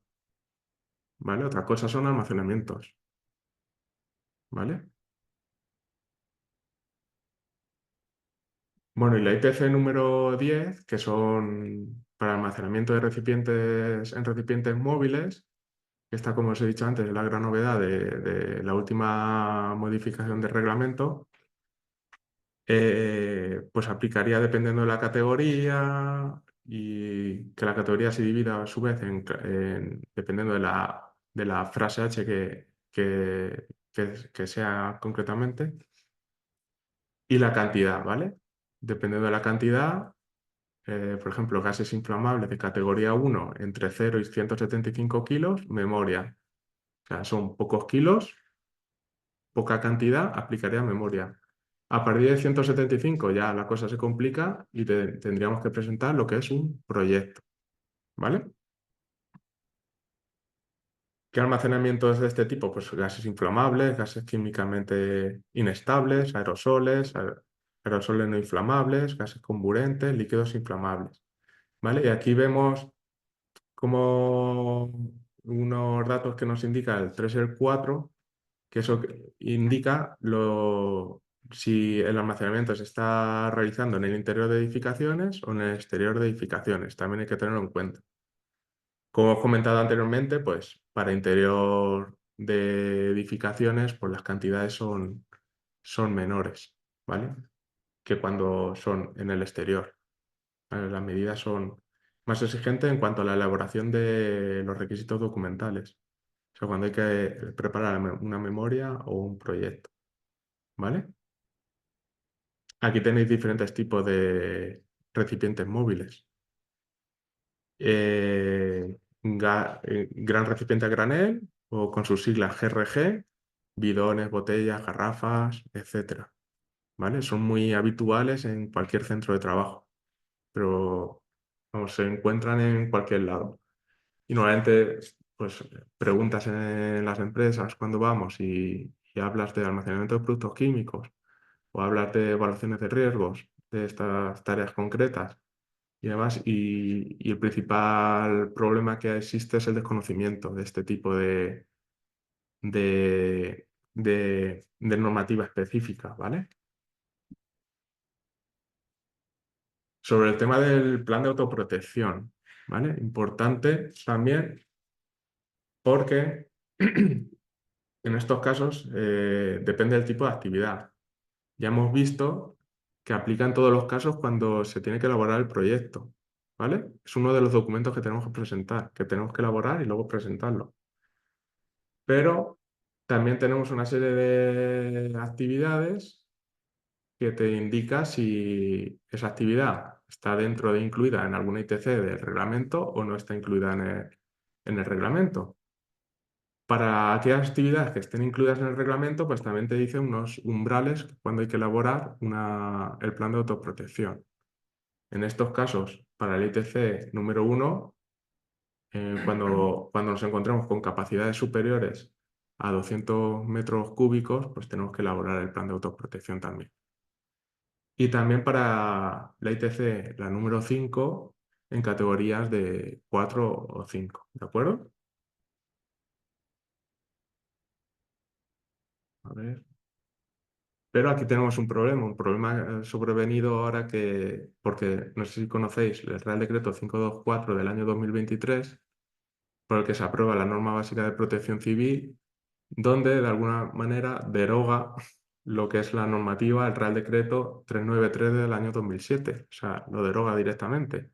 ¿Vale? Otra cosa son almacenamientos. ¿Vale? Bueno, y la ITC número 10, que son para almacenamiento de recipientes en recipientes móviles, que está, como os he dicho antes, la gran novedad de la última modificación del reglamento, pues aplicaría dependiendo de la categoría y que la categoría se divida a su vez dependiendo de la frase H que sea concretamente y la cantidad, ¿vale? Dependiendo de la cantidad, por ejemplo, gases inflamables de categoría 1 entre 0 y 175 kilos, memoria. O sea, son pocos kilos, poca cantidad, aplicaría memoria. A partir de 175 ya la cosa se complica y tendríamos que presentar lo que es un proyecto, ¿vale? ¿Qué almacenamiento es de este tipo? Pues gases inflamables, gases químicamente inestables, aerosoles, aerosoles no inflamables, gases comburentes, líquidos inflamables, ¿vale? Y aquí vemos como unos datos que nos indica el 3 y el 4, que eso indica si el almacenamiento se está realizando en el interior de edificaciones o en el exterior de edificaciones. También hay que tenerlo en cuenta. Como he comentado anteriormente, pues para interior de edificaciones, pues las cantidades son menores, ¿vale? Que cuando son en el exterior. ¿Vale? Las medidas son más exigentes en cuanto a la elaboración de los requisitos documentales. O sea, cuando hay que preparar una memoria o un proyecto, ¿vale? Aquí tenéis diferentes tipos de recipientes móviles. Gran recipiente a granel o con sus siglas GRG, bidones, botellas, garrafas, etc. ¿Vale? Son muy habituales en cualquier centro de trabajo, pero vamos, se encuentran en cualquier lado. Y normalmente, pues, preguntas en las empresas cuando vamos y hablas de almacenamiento de productos químicos o hablas de evaluaciones de riesgos de estas tareas concretas y demás, y el principal problema que existe es el desconocimiento de este tipo de, de normativa específica, ¿vale? Sobre el tema del plan de autoprotección, ¿vale? Importante también porque en estos casos depende del tipo de actividad. Ya hemos visto que aplica en todos los casos cuando se tiene que elaborar el proyecto, ¿vale? Es uno de los documentos que tenemos que presentar, que tenemos que elaborar y luego presentarlo. Pero también tenemos una serie de actividades que te indica si esa actividad está incluida en alguna ITC del reglamento o no está incluida en el reglamento. Para aquellas actividades que estén incluidas en el reglamento, pues también te dice unos umbrales cuando hay que elaborar el plan de autoprotección. En estos casos, para el ITC número 1, cuando nos encontramos con capacidades superiores a 200 metros cúbicos, pues tenemos que elaborar el plan de autoprotección también. Y también para la ITC, la número 5, en categorías de 4 o 5, ¿de acuerdo? A ver. Pero aquí tenemos un problema sobrevenido ahora porque no sé si conocéis el Real Decreto 524 del año 2023, por el que se aprueba la norma básica de protección civil, donde de alguna manera deroga lo que es la normativa, el Real Decreto 393 del año 2007, o sea, lo deroga directamente.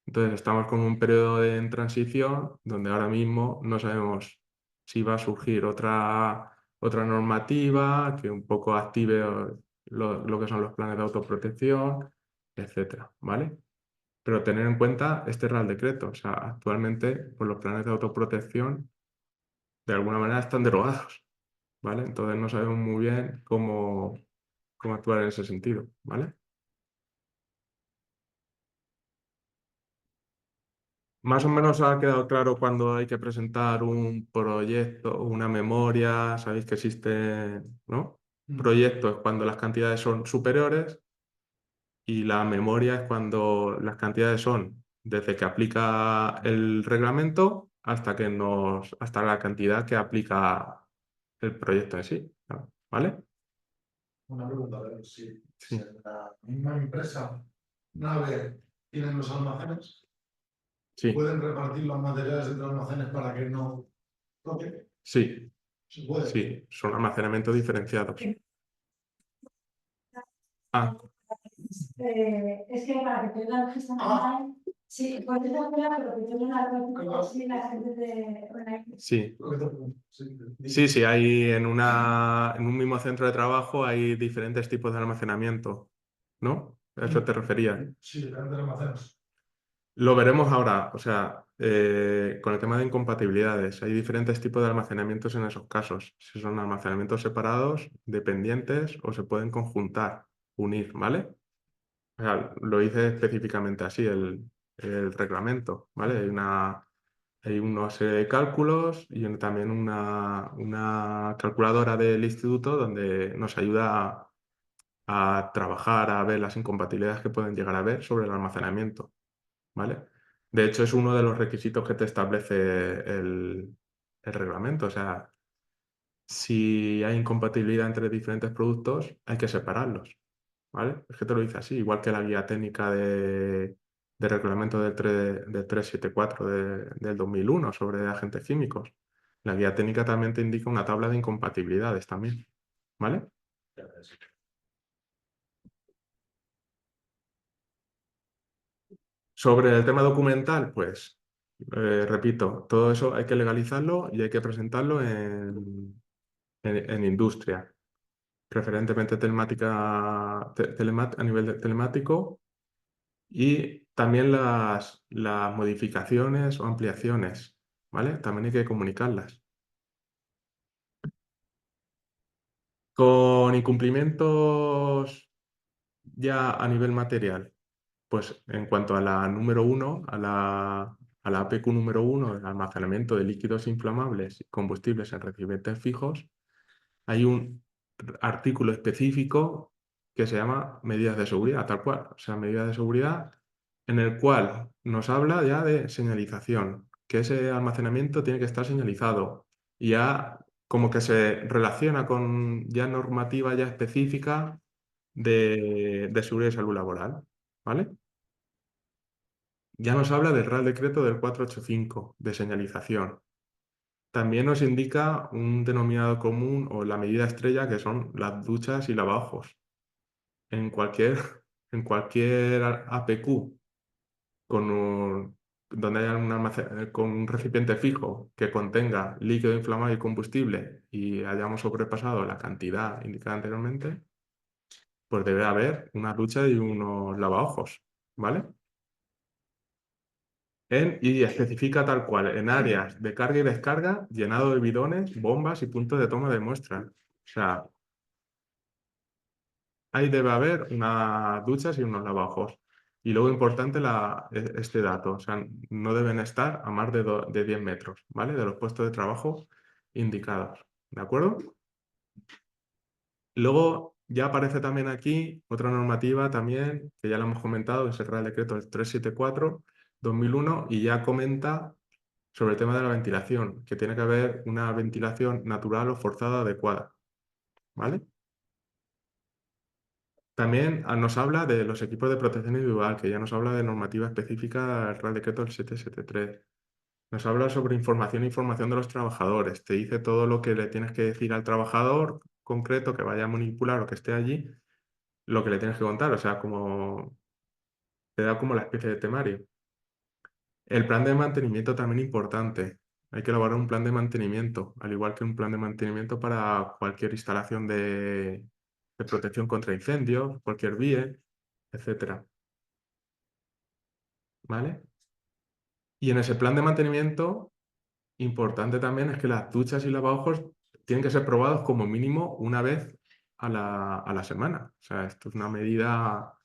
Entonces estamos con un periodo en transición donde ahora mismo no sabemos si va a surgir otra otra normativa que un poco active lo que son los planes de autoprotección, etcétera, ¿vale? Pero tener en cuenta este Real Decreto. O sea, actualmente pues, los planes de autoprotección de alguna manera están derogados, ¿vale? Entonces no sabemos muy bien cómo actuar en ese sentido, ¿vale? Más o menos ha quedado claro cuando hay que presentar un proyecto, una memoria, sabéis que existe, ¿no? Proyecto es cuando las cantidades son superiores y la memoria es cuando las cantidades son desde que aplica el reglamento hasta la cantidad que aplica el proyecto en sí, ¿vale? Una pregunta, a ver si Sí. en la misma empresa nave tienen los almacenes, Sí, pueden repartir los materiales entre almacenes para que no toque. sí, Se puede. sí, son almacenamientos diferenciados. Ah, Es que para que tengan la gestión online, sí, puedes hacerla, pero que tengan la así la gente de online. sí. Sí. Sí, hay en un mismo centro de trabajo hay diferentes tipos de almacenamiento, ¿no? ¿A eso te referías? Sí, diferentes almacenes. Lo veremos ahora, o sea, con el tema de incompatibilidades. Hay diferentes tipos de almacenamientos en esos casos. Si son almacenamientos separados, dependientes o se pueden conjuntar, unir, ¿vale? O sea, lo hice específicamente así, el reglamento, ¿vale? Hay una serie de cálculos y también una calculadora del instituto donde nos ayuda a trabajar, a ver las incompatibilidades que pueden llegar a haber sobre el almacenamiento, ¿vale? De hecho, es uno de los requisitos que te establece el reglamento. O sea, si hay incompatibilidad entre diferentes productos, hay que separarlos, ¿vale? Es que te lo dice así, igual que la guía técnica de reglamento del 374 del 2001 sobre agentes químicos. La guía técnica también te indica una tabla de incompatibilidades también, ¿vale? Sobre el tema documental, pues, repito, todo eso hay que legalizarlo y hay que presentarlo en industria, preferentemente a nivel telemático y también las modificaciones o ampliaciones, ¿vale? También hay que comunicarlas. Con incumplimientos ya a nivel material, pues en cuanto a la número 1, a la APQ número 1, el almacenamiento de líquidos inflamables y combustibles en recipientes fijos, hay un artículo específico que se llama medidas de seguridad, tal cual. O sea, medidas de seguridad en el cual nos habla ya de señalización, que ese almacenamiento tiene que estar señalizado y ya como que se relaciona con ya normativa ya específica de seguridad y salud laboral, ¿vale? Ya nos habla del Real Decreto del 485 de señalización. También nos indica un denominador común o la medida estrella que son las duchas y lavabos. En cualquier, en cualquier APQ donde haya con un recipiente fijo que contenga líquido inflamable y combustible y hayamos sobrepasado la cantidad indicada anteriormente, pues debe haber una ducha y unos lavaojos, ¿vale? Y especifica tal cual, en áreas de carga y descarga, llenado de bidones, bombas y puntos de toma de muestras. O sea, ahí debe haber unas duchas y unos lavabos. Y luego importante este dato, o sea, no deben estar a más de 10 metros, ¿vale? De los puestos de trabajo indicados, ¿de acuerdo? Luego ya aparece también aquí otra normativa también, que ya la hemos comentado, que es el Real Decreto del 374/2001 y ya comenta sobre el tema de la ventilación, que tiene que haber una ventilación natural o forzada adecuada, ¿vale? También nos habla de los equipos de protección individual, que ya nos habla de normativa específica del Real Decreto del 773. Nos habla sobre información de los trabajadores. Te dice todo lo que le tienes que decir al trabajador concreto que vaya a manipular o que esté allí, lo que le tienes que contar. O sea, te da como la especie de temario. El plan de mantenimiento también importante. Hay que elaborar un plan de mantenimiento, al igual que un plan de mantenimiento para cualquier instalación de protección contra incendios, cualquier BIE, etcétera. ¿Vale? Y en ese plan de mantenimiento, importante también es que las duchas y lavabos tienen que ser probados como mínimo una vez a la semana. O sea, esto es una medida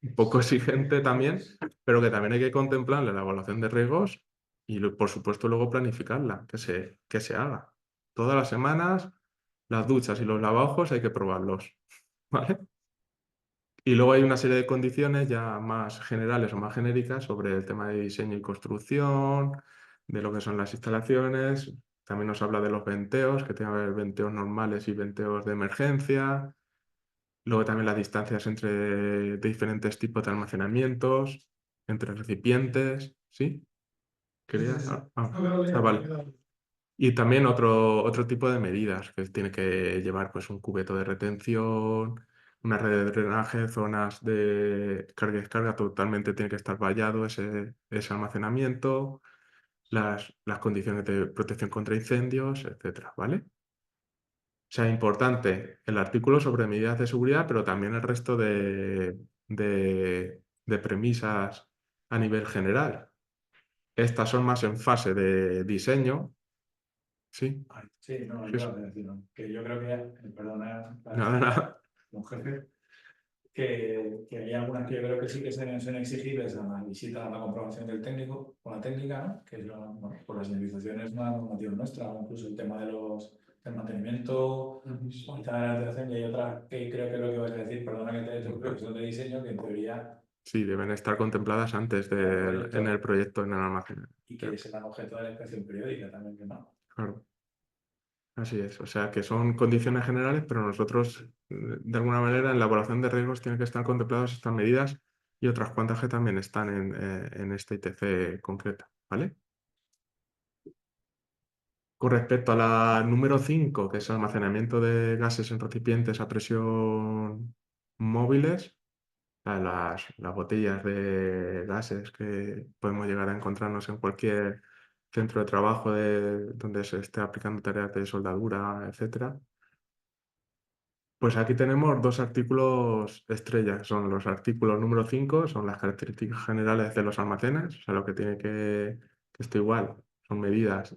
un poco exigente también, pero que también hay que contemplar en la evaluación de riesgos y, por supuesto, luego planificarla, que se haga. Todas las semanas, las duchas y los lavabos hay que probarlos. ¿Vale? Y luego hay una serie de condiciones ya más generales o más genéricas sobre el tema de diseño y construcción, de lo que son las instalaciones. También nos habla de los venteos, que tiene que haber venteos normales y venteos de emergencia. Luego también las distancias entre diferentes tipos de almacenamientos, entre recipientes. ¿Sí? ¿Querías? Sí. Vale. Y también otro tipo de medidas que tiene que llevar pues, un cubeto de retención, una red de drenaje, zonas de carga y descarga, totalmente tiene que estar vallado ese almacenamiento, las condiciones de protección contra incendios, etcétera, ¿vale? O sea, importante el artículo sobre medidas de seguridad, pero también el resto de premisas a nivel general. Estas son más en fase de diseño, ¿sí? Ay, sí, no, Sí, iba a decir, ¿no? Que yo creo que, perdona, Nada, nada. un jefe, que hay algunas que yo creo que sí que son exigibles a la visita, a la comprobación del técnico o la técnica, ¿no? Que es bueno, por las individualizaciones más normativas nuestras, o incluso el tema del mantenimiento, o el tema de la alteración, y hay otras que creo que es lo que vas a decir, perdona que te he hecho, que son de diseño, que en teoría, Sí, deben estar contempladas antes en el proyecto, en el almacén. y que serán objeto de la inspección periódica también, que no. Claro, así es. O sea, que son condiciones generales, pero nosotros, de alguna manera, en la evaluación de riesgos tienen que estar contempladas estas medidas y otras cuantas que también están en esta ITC concreta, ¿vale? Con respecto a la número 5, que es almacenamiento de gases en recipientes a presión móviles, las botellas de gases que podemos llegar a encontrarnos en cualquier centro de trabajo donde se esté aplicando tareas de soldadura, etcétera. Pues aquí tenemos dos artículos estrellas. Son los artículos número 5, son las características generales de los almacenes, o sea, lo que tiene que esto igual, son medidas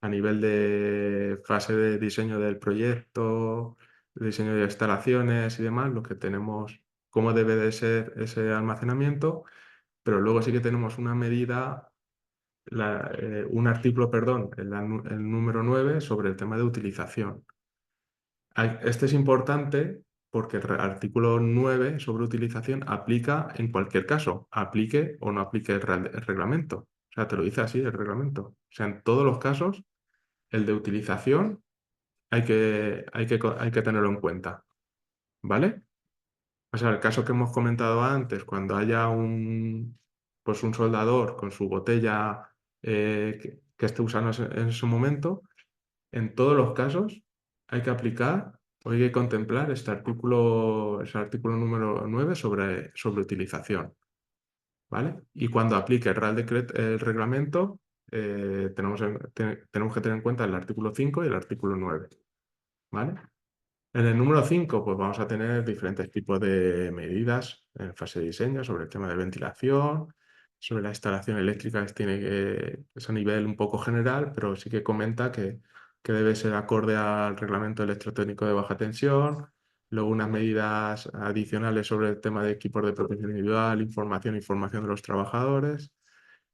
a nivel de fase de diseño del proyecto, de diseño de instalaciones y demás, lo que tenemos, cómo debe de ser ese almacenamiento, pero luego sí que tenemos una medida, un artículo, perdón, el número 9 sobre el tema de utilización. Este es importante porque el artículo 9 sobre utilización aplica en cualquier caso, aplique o no aplique el reglamento. O sea, te lo dice así el reglamento. O sea, en todos los casos, el de utilización hay que tenerlo en cuenta. ¿Vale? O sea, el caso que hemos comentado antes, cuando haya pues un soldador con su botella que esté usando en ese momento, en todos los casos hay que aplicar o hay que contemplar ese artículo número 9 sobre utilización. ¿Vale? Y cuando aplique el reglamento, tenemos que tener en cuenta el artículo 5 y el artículo 9. ¿Vale? En el número 5, pues vamos a tener diferentes tipos de medidas en fase de diseño sobre el tema de ventilación, sobre la instalación eléctrica, es a nivel un poco general, pero sí que comenta que debe ser acorde al reglamento electrotécnico de baja tensión, luego unas medidas adicionales sobre el tema de equipos de protección individual, información y formación de los trabajadores,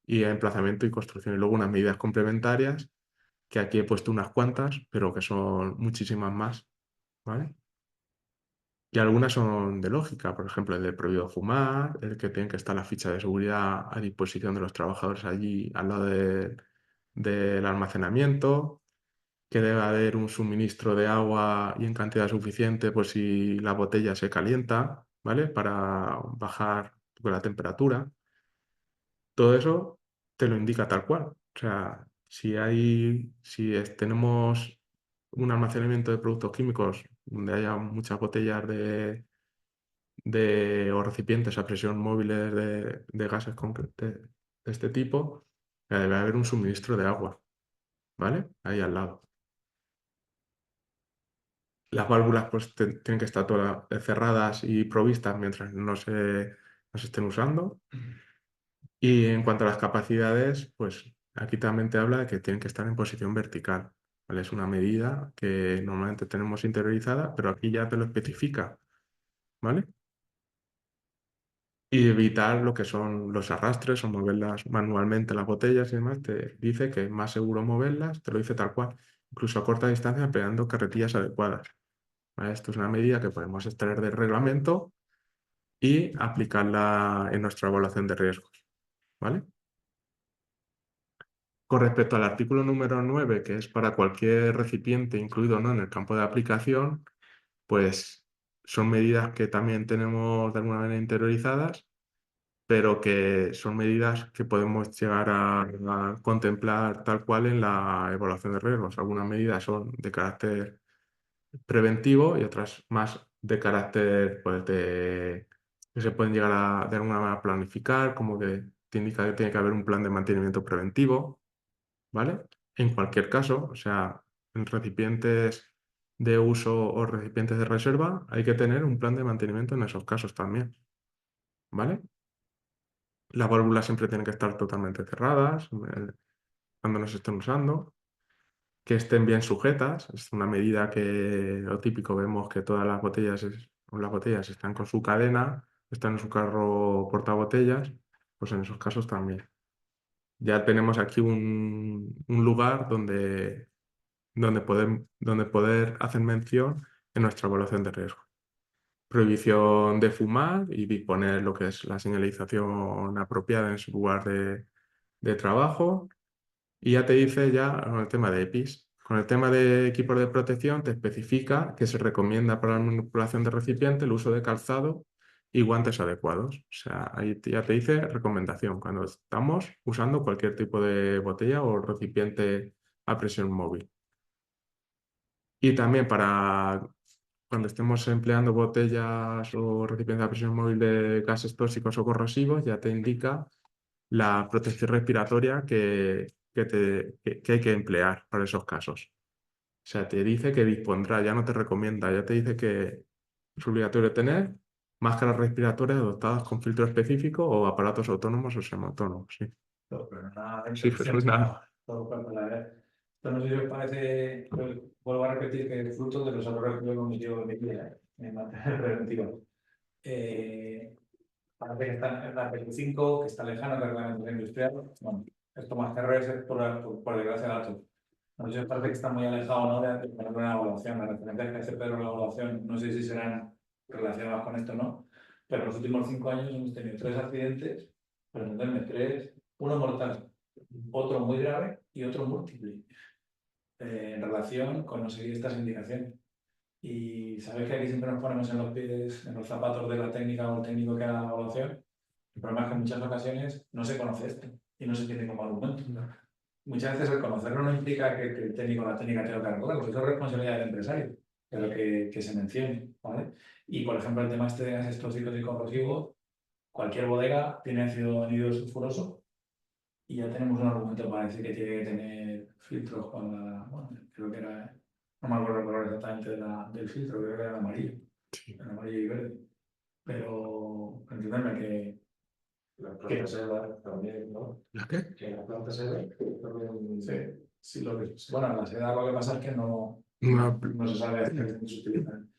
y emplazamiento y construcción, y luego unas medidas complementarias, que aquí he puesto unas cuantas, pero que son muchísimas más. ¿Vale? Y algunas son de lógica, por ejemplo, el de prohibido fumar, el que tiene que estar la ficha de seguridad a disposición de los trabajadores allí al lado del almacenamiento, que debe haber un suministro de agua y en cantidad suficiente por si la botella se calienta, ¿vale? Para bajar un poco la temperatura. Todo eso te lo indica tal cual. O sea, tenemos un almacenamiento de productos químicos donde haya muchas botellas o recipientes a presión móviles de gases de este tipo, debe haber un suministro de agua. ¿vale? Ahí al lado. Las válvulas pues tienen que estar todas cerradas y provistas mientras no se estén usando. Y en cuanto a las capacidades, pues aquí también te habla de que tienen que estar en posición vertical, ¿vale? Es una medida que normalmente tenemos interiorizada, pero aquí ya te lo especifica, ¿vale? Y evitar lo que son los arrastres o moverlas manualmente las botellas y demás, te dice que es más seguro moverlas, te lo dice tal cual, incluso a corta distancia empleando carretillas adecuadas, ¿vale? Esto es una medida que podemos extraer del reglamento y aplicarla en nuestra evaluación de riesgos, ¿vale? Con respecto al artículo número 9, que es para cualquier recipiente incluido o no en el campo de aplicación, pues son medidas que también tenemos de alguna manera interiorizadas, pero que son medidas que podemos llegar a contemplar tal cual en la evaluación de riesgos. Algunas medidas son de carácter preventivo y otras más de carácter pues, que se pueden llegar a de alguna manera planificar, como que te indica que tiene que haber un plan de mantenimiento preventivo, ¿vale? En cualquier caso, o sea, en recipientes de uso o recipientes de reserva hay que tener un plan de mantenimiento en esos casos también, ¿vale? Las válvulas siempre tienen que estar totalmente cerradas cuando no se estén usando, que estén bien sujetas. Es una medida que lo típico vemos que todas las botellas están con su cadena, están en su carro portabotellas, pues en esos casos también. Ya tenemos aquí un lugar donde poder hacer mención en nuestra evaluación de riesgo. Prohibición de fumar y disponer lo que es la señalización apropiada en su lugar de trabajo. Y ya te dice ya con el tema de EPIs. Con el tema de equipos de protección te especifica que se recomienda para la manipulación de recipiente el uso de calzado y guantes adecuados. O sea, ahí ya te dice recomendación cuando estamos usando cualquier tipo de botella o recipiente a presión móvil. Y también para cuando estemos empleando botellas o recipientes a presión móvil de gases tóxicos o corrosivos, ya te indica la protección respiratoria que hay que emplear para esos casos. O sea, te dice que dispondrá, ya no te recomienda, ya te dice que es obligatorio tener máscaras respiratorias dotadas con filtro específico o aparatos autónomos o semiautónomos. Sí. No, pero nada, Sí, pero nada. todo para la vez. Esto no sé si os parece, pues, vuelvo a repetir que es fruto de los errores que yo he cometido en mi vida, en materia preventiva. Parece que está en la PQ5, que está lejano del reglamento industrial. Bueno, esto más que errores es por desgracia datos. No sé si os parece que está muy alejado, ¿no?, de poner una evaluación. Las referencias que hace Pedro en la evaluación, no sé si serán relacionadas con esto o no, pero en los últimos 5 años hemos tenido 3 accidentes, para entenderme, 3, uno mortal, otro muy grave y otro múltiple, en relación con no seguir estas indicaciones. Y sabéis que aquí siempre nos ponemos en los pies, en los zapatos de la técnica o el técnico que haga la evaluación. El problema es que en muchas ocasiones no se conoce esto y no se tiene como argumento. Muchas veces el conocerlo no implica que el técnico o la técnica tenga que arreglarlo, porque eso es responsabilidad del empresario, que es lo que se mencione, ¿vale? Y por ejemplo, el tema este de gases tóxicos y corrosivos, cualquier bodega tiene ácido anhidro sulfuroso y ya tenemos un argumento para decir que tiene que tener filtros con la, bueno, creo que era, no me acuerdo el color exactamente del filtro, creo que era el amarillo, el amarillo y verde. Pero entenderme que La planta seda también, ¿no? ¿La qué? Que la planta seda también. sí, bueno, la seda lo que pasa es que no se sabe hacer cómo se utilizan.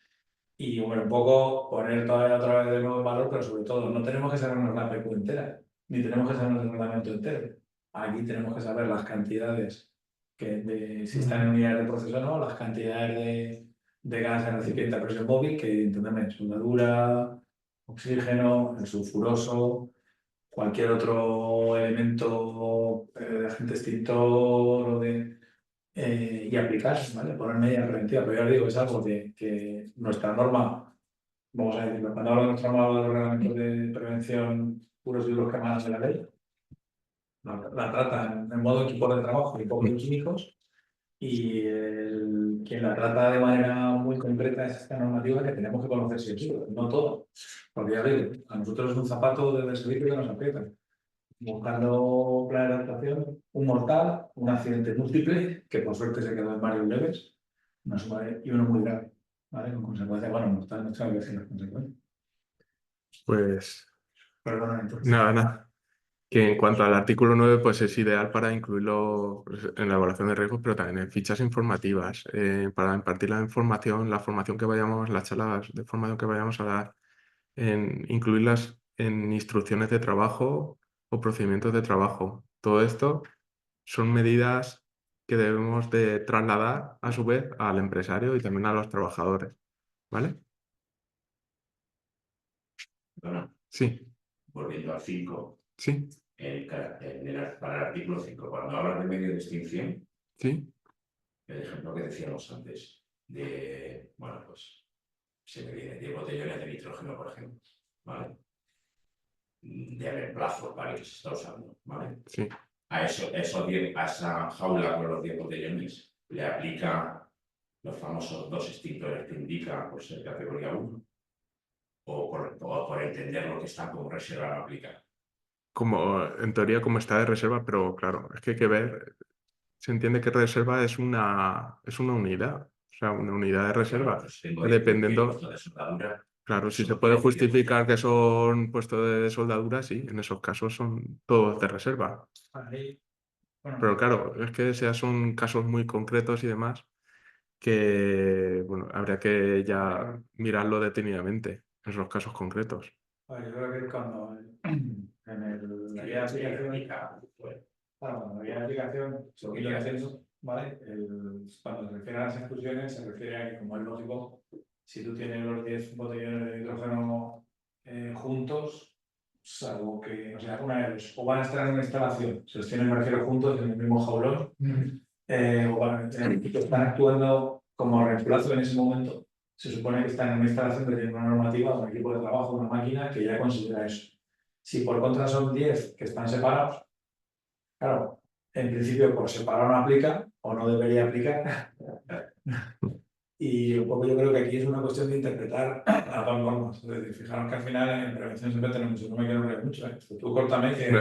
Y bueno, un poco poner todavía otra vez de nuevo en valor, pero sobre todo, no tenemos que sabernos la PQ entera, ni tenemos que sabernos el reglamento entero. Aquí tenemos que saber las cantidades, si están en unidades de proceso o no, las cantidades de gas en recipiente a presión móvil, que entendemos, soldadura, oxígeno, el sulfuroso, cualquier otro elemento de agente extintor o y aplicar, ¿vale? Poner medidas preventivas. Pero ya os digo, es algo que nuestra norma, vamos a decir, cuando hablo de nuestra norma de los reglamentos de prevención puros y duros que emanan de la ley, la trata en modo equipo de trabajo y poco de químicos, y quien la trata de manera muy concreta es esta normativa que tenemos que conocer si es no todo. Porque ya digo, a nosotros es un zapato del servicio que nos aprieta. buscando plan de adaptación, un mortal, un accidente múltiple, que por suerte se quedó en varios leves, una suma y uno muy grave, ¿vale? Con consecuencias, bueno, mortal, no tengo que decir las consecuencias. Pues Perdona, entonces. nada. Que en cuanto al artículo 9, pues es ideal para incluirlo pues, en la evaluación de riesgos, pero también en fichas informativas, para impartir la formación que vayamos, las charlas de formación que vayamos a dar, incluirlas en instrucciones de trabajo o procedimientos de trabajo. Todo esto son medidas que debemos de trasladar a su vez al empresario y también a los trabajadores, ¿vale? Bueno, Sí, volviendo al 5, sí, para el artículo 5, cuando hablas de medio de extinción, sí, el ejemplo que decíamos antes, de, bueno, pues se me viene de botellones de nitrógeno, por ejemplo, ¿vale? De reemplazo, ¿vale? Que se está usando, ¿vale? sí. A esa jaula con los 10 botellones le aplica los famosos 2 extintores que indican por ser categoría 1, o por entender lo que está como reserva no aplica. Como, en teoría como está de reserva, pero claro, es que hay que ver, se entiende que reserva es una unidad, o sea, una unidad de reserva. Pues tengo Dependiendo, puesto de soldadura, claro, si eso se puede no tiene justificar que son puestos de soldadura, sí, en esos casos son todos de reserva. Ahí, bueno, Pero claro, es que esos son casos muy concretos y demás que, bueno, habría que ya mirarlo detenidamente en esos casos concretos. a ver, yo creo que cuando la guía de aplicación, pues, claro, cuando la guía de aplicación, según yo entiendo, ¿vale? Cuando se refiere a las exclusiones, se refiere a que, como es lógico, si tú tienes los 10 botellones de hidrógeno juntos, salvo que, o sea, una de dos, o van a estar en una instalación, se los tienen, me refiero, juntos en el mismo jaulón, o van a están actuando como reemplazo en ese momento. Se supone que están en una instalación que tiene una normativa, un equipo de trabajo, una máquina que ya considera eso. Si por contra son 10 que están separados, claro, en principio por separado no aplica o no debería aplicar. Y un poco yo creo que aquí es una cuestión de interpretar a todas normas. Es decir, fijaros que al final en prevención siempre tenemos, no me quiero reír mucho, tú córtame que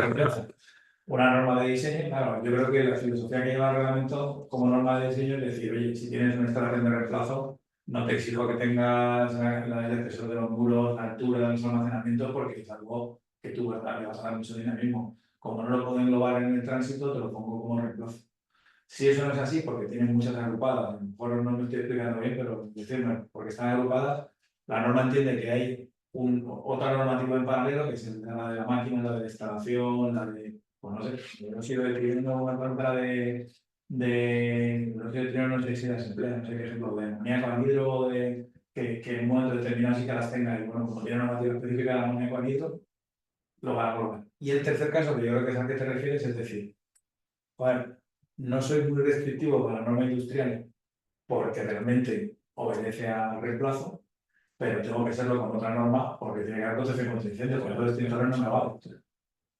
una norma de diseño, claro, yo creo que la filosofía que lleva el reglamento como norma de diseño es decir, oye, si tienes una instalación de reemplazo, no te exijo que tengas el espesor de los muros, la altura de los almacenamientos, porque es algo que tú le vas a dar mucho dinamismo. Como no lo puedo englobar en el tránsito, te lo pongo como reemplazo. Si eso no es así, porque tienen muchas agrupadas, a lo mejor no me estoy explicando bien, pero decirme, porque están agrupadas, la norma entiende que hay otra normativa en paralelo, que es la de la máquina, la de la instalación, la de, pues no sé, yo sigo escribiendo una contra no sé, tiene unos exidas empleados, no sé qué ejemplo, de amoníaco anhidro, que en un momento determinado sí que las tenga, y bueno, como tiene una normativa específica de amoníaco anhidro, lo van a colocar. Y el tercer caso, que yo creo que es al que te refieres, es decir, joder, no soy muy restrictivo con la norma industrial porque realmente obedece al reemplazo, pero tengo que serlo con otra norma porque tiene que haber protección contra incendios, porque entonces tiene que haber no me vale.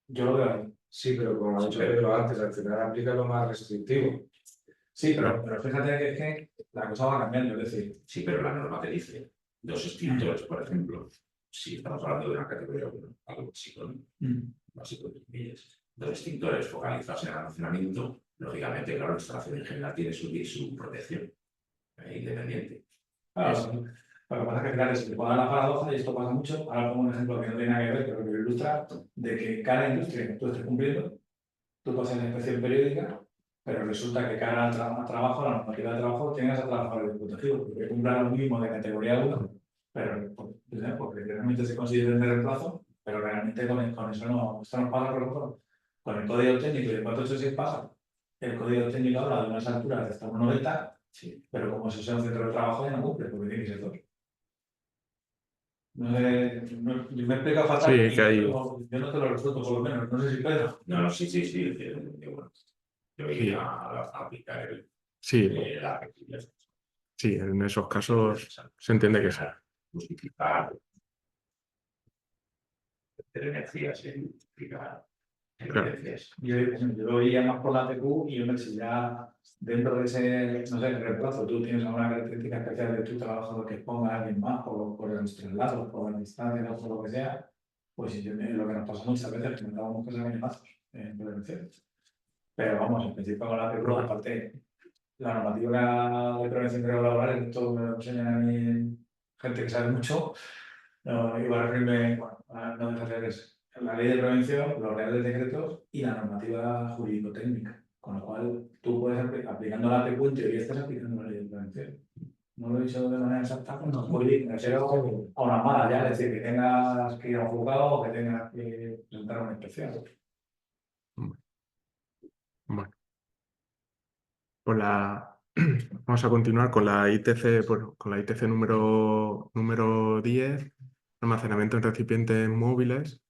Yo lo veo ahí. Sí, pero como ha dicho Pedro antes, al final aplica lo más restrictivo. Sí, pero fíjate que es que la cosa va cambiando, es decir, sí, pero la norma te dice 2 extintores, por ejemplo, si estamos hablando de una categoría 1, algo básico, básico de comillas, 2 extintores focalizados en el almacenamiento, lógicamente, claro, la instalación en general tiene su protección independiente. claro, lo que pasa es que, claro, se te puede dar la paradoja, y esto pasa mucho, ahora pongo un ejemplo que no tiene nada que ver, pero que lo ilustra, de que cada industria que tú estés cumpliendo, tú pasas la inspección periódica, pero resulta que cara al trabajo, la normativa de trabajo, tengas a trabajadores protegidos, porque cumplan lo mismo de categoría 1, pero porque realmente se consideren de reemplazo, pero realmente con eso no, esto no pasa, por ejemplo, con el código técnico y el 486 pasa. El código técnico habla de unas alturas de hasta 1,90, sí, pero como eso sea un centro de trabajo ya no cumple, porque tiene que ser 2. No sé, me he explicado fatal. Sí, que hay. Yo no te lo resuelto, por lo menos, no sé si Pedro. No, sí, bueno, yo voy Sí. a aplicar Sí, la flexibilidad. sí, en esos casos se entiende que sí. Justificar tener energías en justificar Claro. evidencias. Yo lo veía más por la TQ y hombre, si ya dentro de ese, no sé, reemplazo, tú tienes alguna característica especial de tu trabajo que ponga a alguien más por los traslados, por la distancia, por lo que sea, pues lo que nos pasa muchas veces, que nos damos cosas amenazas en prevención. Pero vamos, en principio con la PECU, aparte, la normativa de prevención de riesgos laborales, esto me lo enseñan a mí gente que sabe mucho, no, iba a referirme, bueno, no deja de ser es la ley de prevención, los reales decretos y la normativa jurídico-técnica. Con lo cual, tú puedes, aplicando la PECU, en teoría estás aplicando la ley de prevención. No lo he dicho de manera exacta, pero no me refiero a una mala ya, es decir, que tengas que ir a un juzgado o que tengas que presentar una inspección. Bueno, vamos a continuar con la ITC, con la ITC número 10, almacenamiento en recipientes móviles.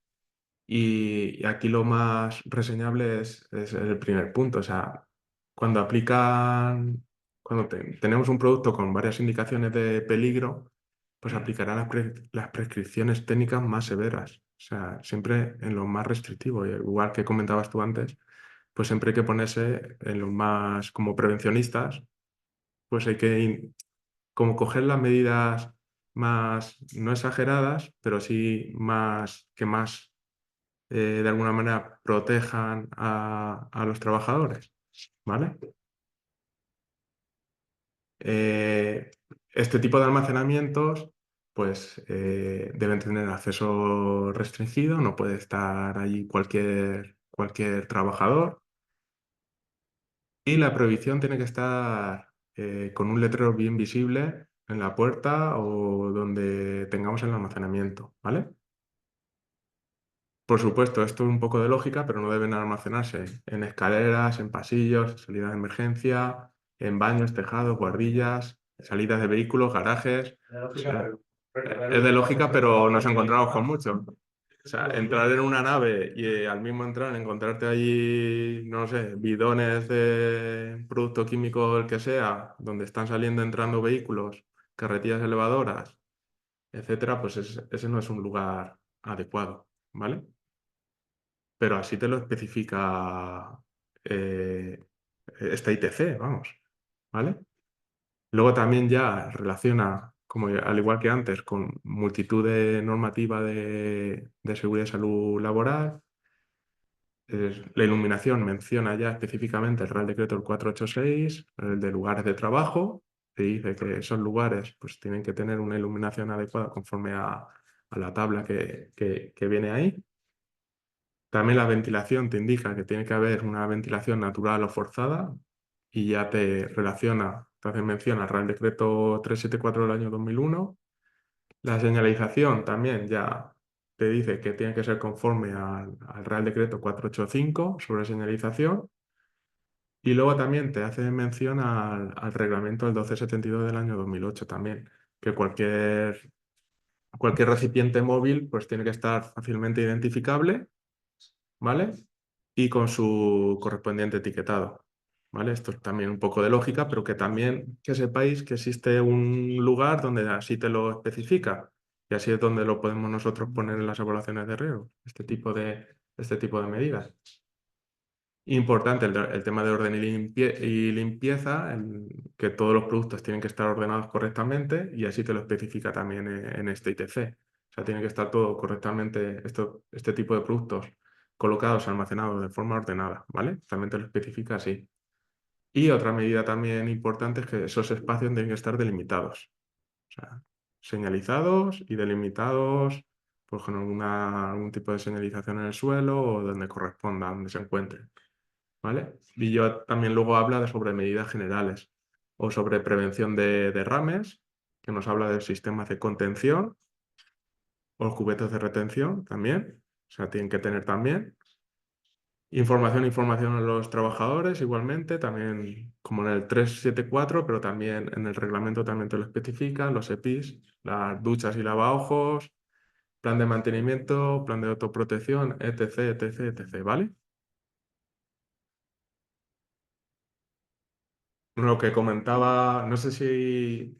Y aquí lo más reseñable es el primer punto. O sea, cuando tenemos un producto con varias indicaciones de peligro, pues aplicará las prescripciones técnicas más severas. O sea, siempre en lo más restrictivo. Igual que comentabas tú antes, pues siempre hay que ponerse en los más, como prevencionistas, pues hay que como coger las medidas más, no exageradas, pero sí que más de alguna manera protejan a los trabajadores, ¿vale? Este tipo de almacenamientos pues deben tener acceso restringido, no puede estar allí cualquier trabajador, y la prohibición tiene que estar con un letrero bien visible en la puerta o donde tengamos el almacenamiento, ¿vale? Por supuesto, esto es un poco de lógica, pero no deben almacenarse en escaleras, en pasillos, salidas de emergencia, en baños, tejados, guardillas, salidas de vehículos, garajes. O sea, es de lógica, pero nos encontramos con mucho. O sea, entrar en una nave y al mismo entrar encontrarte allí, no sé, bidones de producto químico, el que sea, donde están saliendo, entrando vehículos, carretillas elevadoras, etcétera, pues ese no es un lugar adecuado, ¿vale? Pero así te lo especifica esta ITC, vamos, ¿vale? Luego también ya relaciona, como al igual que antes, con multitud de normativa de seguridad y salud laboral. La iluminación menciona ya específicamente el Real Decreto el 486, el de lugares de trabajo, que dice que esos lugares pues, tienen que tener una iluminación adecuada conforme a la tabla que viene ahí. También la ventilación te indica que tiene que haber una ventilación natural o forzada y ya te hace mención al Real Decreto 374 del año 2001. La señalización también ya te dice que tiene que ser conforme al Real Decreto 485 sobre señalización. Y luego también te hace mención al Reglamento del 1272 del año 2008 también, que cualquier recipiente móvil pues tiene que estar fácilmente identificable, ¿vale? Y con su correspondiente etiquetado, ¿vale? Esto es también un poco de lógica, pero que también que sepáis que existe un lugar donde así te lo especifica, y así es donde lo podemos nosotros poner en las evaluaciones de riesgo, este tipo de medidas. Importante el tema de orden y limpieza, que todos los productos tienen que estar ordenados correctamente, y así te lo especifica también en este ITC. O sea, tiene que estar todo correctamente, este tipo de productos colocados, almacenados de forma ordenada, ¿vale? También te lo especifica así. Y otra medida también importante es que esos espacios tienen que estar delimitados. O sea, señalizados y delimitados, pues con algún tipo de señalización en el suelo o donde corresponda, donde se encuentren, ¿vale? Y yo también luego habla sobre medidas generales o sobre prevención de derrames, que nos habla de sistemas de contención o los cubetos de retención también. O sea, tienen que tener también. Información a los trabajadores igualmente, también como en el 374, pero también en el reglamento también te lo especifican, los EPIs, las duchas y lavaojos, plan de mantenimiento, plan de autoprotección, etc, etc, etc, ¿vale? Lo que comentaba, no sé si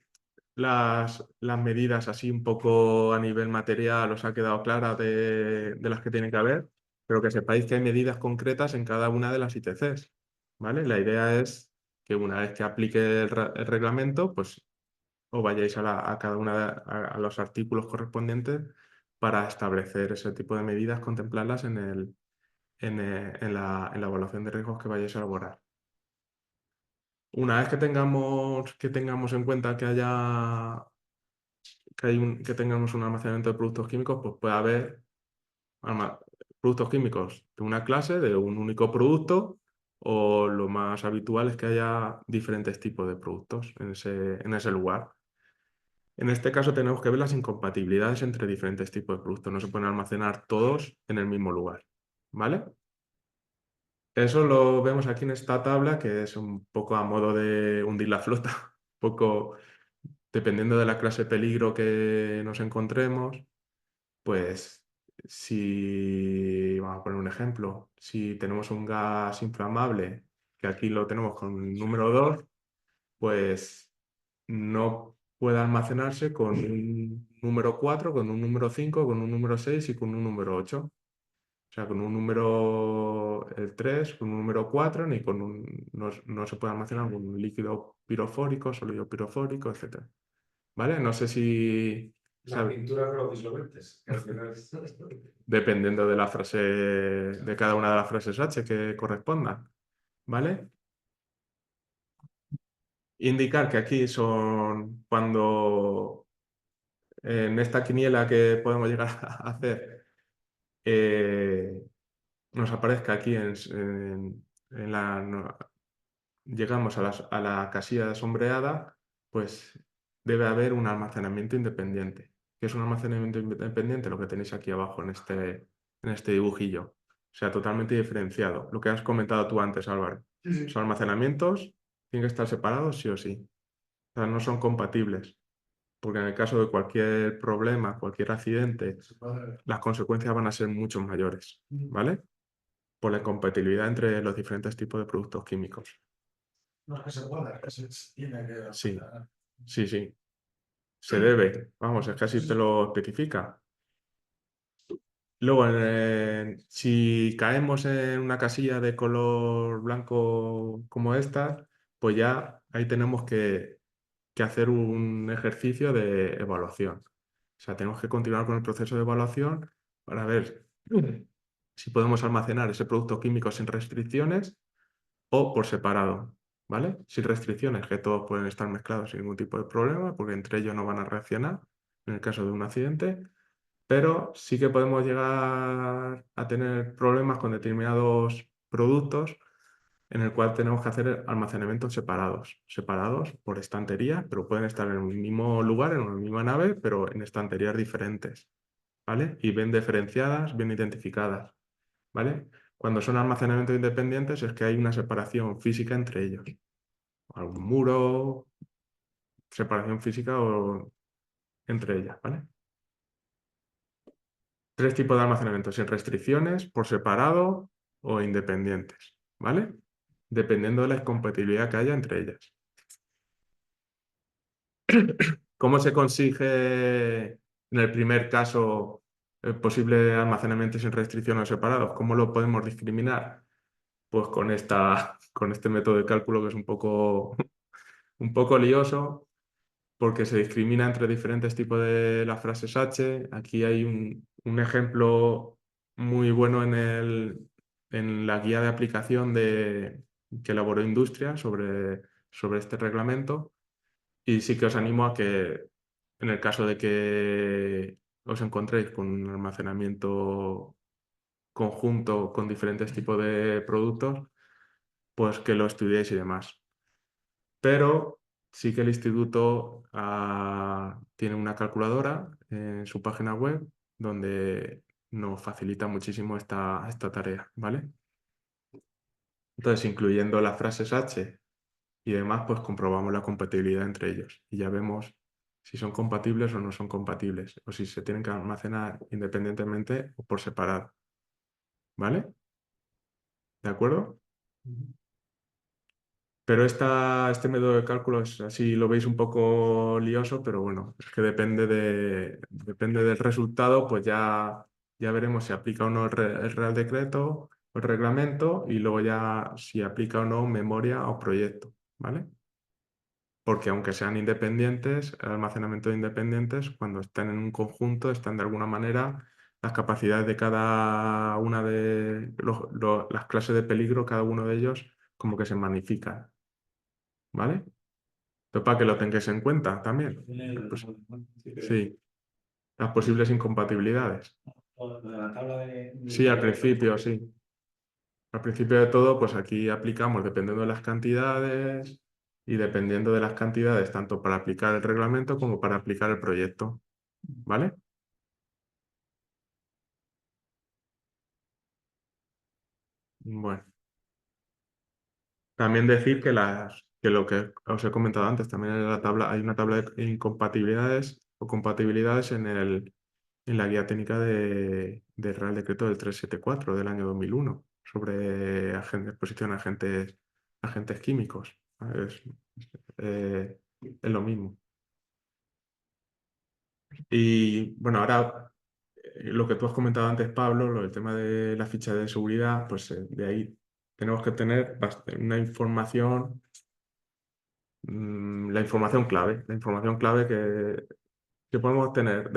las medidas así un poco a nivel material os ha quedado clara de las que tiene que haber, pero que sepáis que hay medidas concretas en cada una de las ITCs, ¿vale? La idea es que una vez que aplique el reglamento, pues os vayáis a cada una a los artículos correspondientes para establecer ese tipo de medidas, contemplarlas en la evaluación de riesgos que vayáis a elaborar. Una vez que tengamos en cuenta que tengamos un almacenamiento de productos químicos, pues puede haber productos químicos de una clase, de un único producto, o lo más habitual es que haya diferentes tipos de productos en ese lugar. En este caso tenemos que ver las incompatibilidades entre diferentes tipos de productos. No se pueden almacenar todos en el mismo lugar, ¿vale? Eso lo vemos aquí en esta tabla, que es un poco a modo de hundir la flota, un poco dependiendo de la clase de peligro que nos encontremos, pues vamos a poner un ejemplo, si tenemos un gas inflamable, que aquí lo tenemos con el número 2, pues no puede almacenarse con un número 4, con un número 5, con un número 6 y con un número 8. O sea, con un número el 3, con un número 4, no se puede almacenar con un líquido pirofórico, sólido pirofórico, etc. ¿Vale? No sé si... La pintura con los disolventes, que al final dependiendo de la frase, de cada una de las frases H que correspondan. ¿Vale? Indicar que aquí son cuando en esta quiniela que podemos llegar a hacer nos aparezca aquí llegamos a la casilla sombreada, pues debe haber un almacenamiento independiente. ¿Qué es un almacenamiento independiente? Lo que tenéis aquí abajo en este dibujillo. O sea, totalmente diferenciado. Lo que has comentado tú antes, Álvaro. Los almacenamientos tienen que estar separados sí o sí. O sea, no son compatibles. Porque en el caso de cualquier problema, cualquier accidente, las consecuencias van a ser mucho mayores, ¿vale? Por la incompatibilidad entre los diferentes tipos de productos químicos. No es que se pueda, es que se tiene que Sí. hacer. Sí. Se debe. Vamos, es que así te lo especifica. Luego, si caemos en una casilla de color blanco como esta, pues ya ahí tenemos que hacer un ejercicio de evaluación. O sea, tenemos que continuar con el proceso de evaluación para ver si podemos almacenar ese producto químico sin restricciones o por separado, ¿vale? Sin restricciones, que todos pueden estar mezclados sin ningún tipo de problema, porque entre ellos no van a reaccionar en el caso de un accidente, pero sí que podemos llegar a tener problemas con determinados productos en el cual tenemos que hacer almacenamientos separados por estanterías, pero pueden estar en un mismo lugar, en una misma nave, pero en estanterías diferentes, ¿vale? Y bien diferenciadas, bien identificadas, ¿vale? Cuando son almacenamientos independientes es que hay una separación física entre ellos. Algún muro, separación física o entre ellas, ¿vale? 3 tipos de almacenamiento, sin restricciones, por separado o independientes, ¿vale? Dependiendo de la incompatibilidad que haya entre ellas. ¿Cómo se consigue en el primer caso el posible almacenamiento sin restricciones o separados? ¿Cómo lo podemos discriminar? Pues con este método de cálculo que es un poco lioso, porque se discrimina entre diferentes tipos de las frases H. Aquí hay un ejemplo muy bueno en la guía de aplicación que elaboró Industria sobre este reglamento. Y sí que os animo a que, en el caso de que os encontréis con un almacenamiento conjunto con diferentes tipos de productos, pues que lo estudiéis y demás. Pero sí que el instituto tiene una calculadora en su página web donde nos facilita muchísimo esta tarea, ¿vale? Entonces, incluyendo las frases H y demás, pues comprobamos la compatibilidad entre ellos y ya vemos si son compatibles o no son compatibles, o si se tienen que almacenar independientemente o por separado, ¿vale? ¿De acuerdo? Pero este método de cálculo es así, lo veis un poco lioso, pero bueno, es que depende del resultado, pues ya veremos si aplica o no el Real Decreto o el reglamento y luego ya si aplica o no memoria o proyecto, ¿vale? porque aunque sean independientes, el almacenamiento de independientes, cuando estén en un conjunto, están de alguna manera las capacidades de cada una de las clases de peligro, cada uno de ellos, como que se magnifican. ¿Vale? Esto para que lo tengáis en cuenta también. Pues, sí, las posibles incompatibilidades. Lo de la tabla Sí, al principio, sí. Al principio de todo, pues aquí aplicamos dependiendo de las cantidades y dependiendo de las cantidades, tanto para aplicar el reglamento como para aplicar el proyecto. ¿Vale? Bueno. También decir que lo que os he comentado antes, también en la tabla, hay una tabla de incompatibilidades o compatibilidades en la guía técnica del Real Decreto del 374 del año 2001 sobre exposición a agentes químicos. Es lo mismo. Y bueno, ahora lo que tú has comentado antes, Pablo, lo del tema de la ficha de seguridad, pues de ahí tenemos que tener una información, la información clave que podemos tener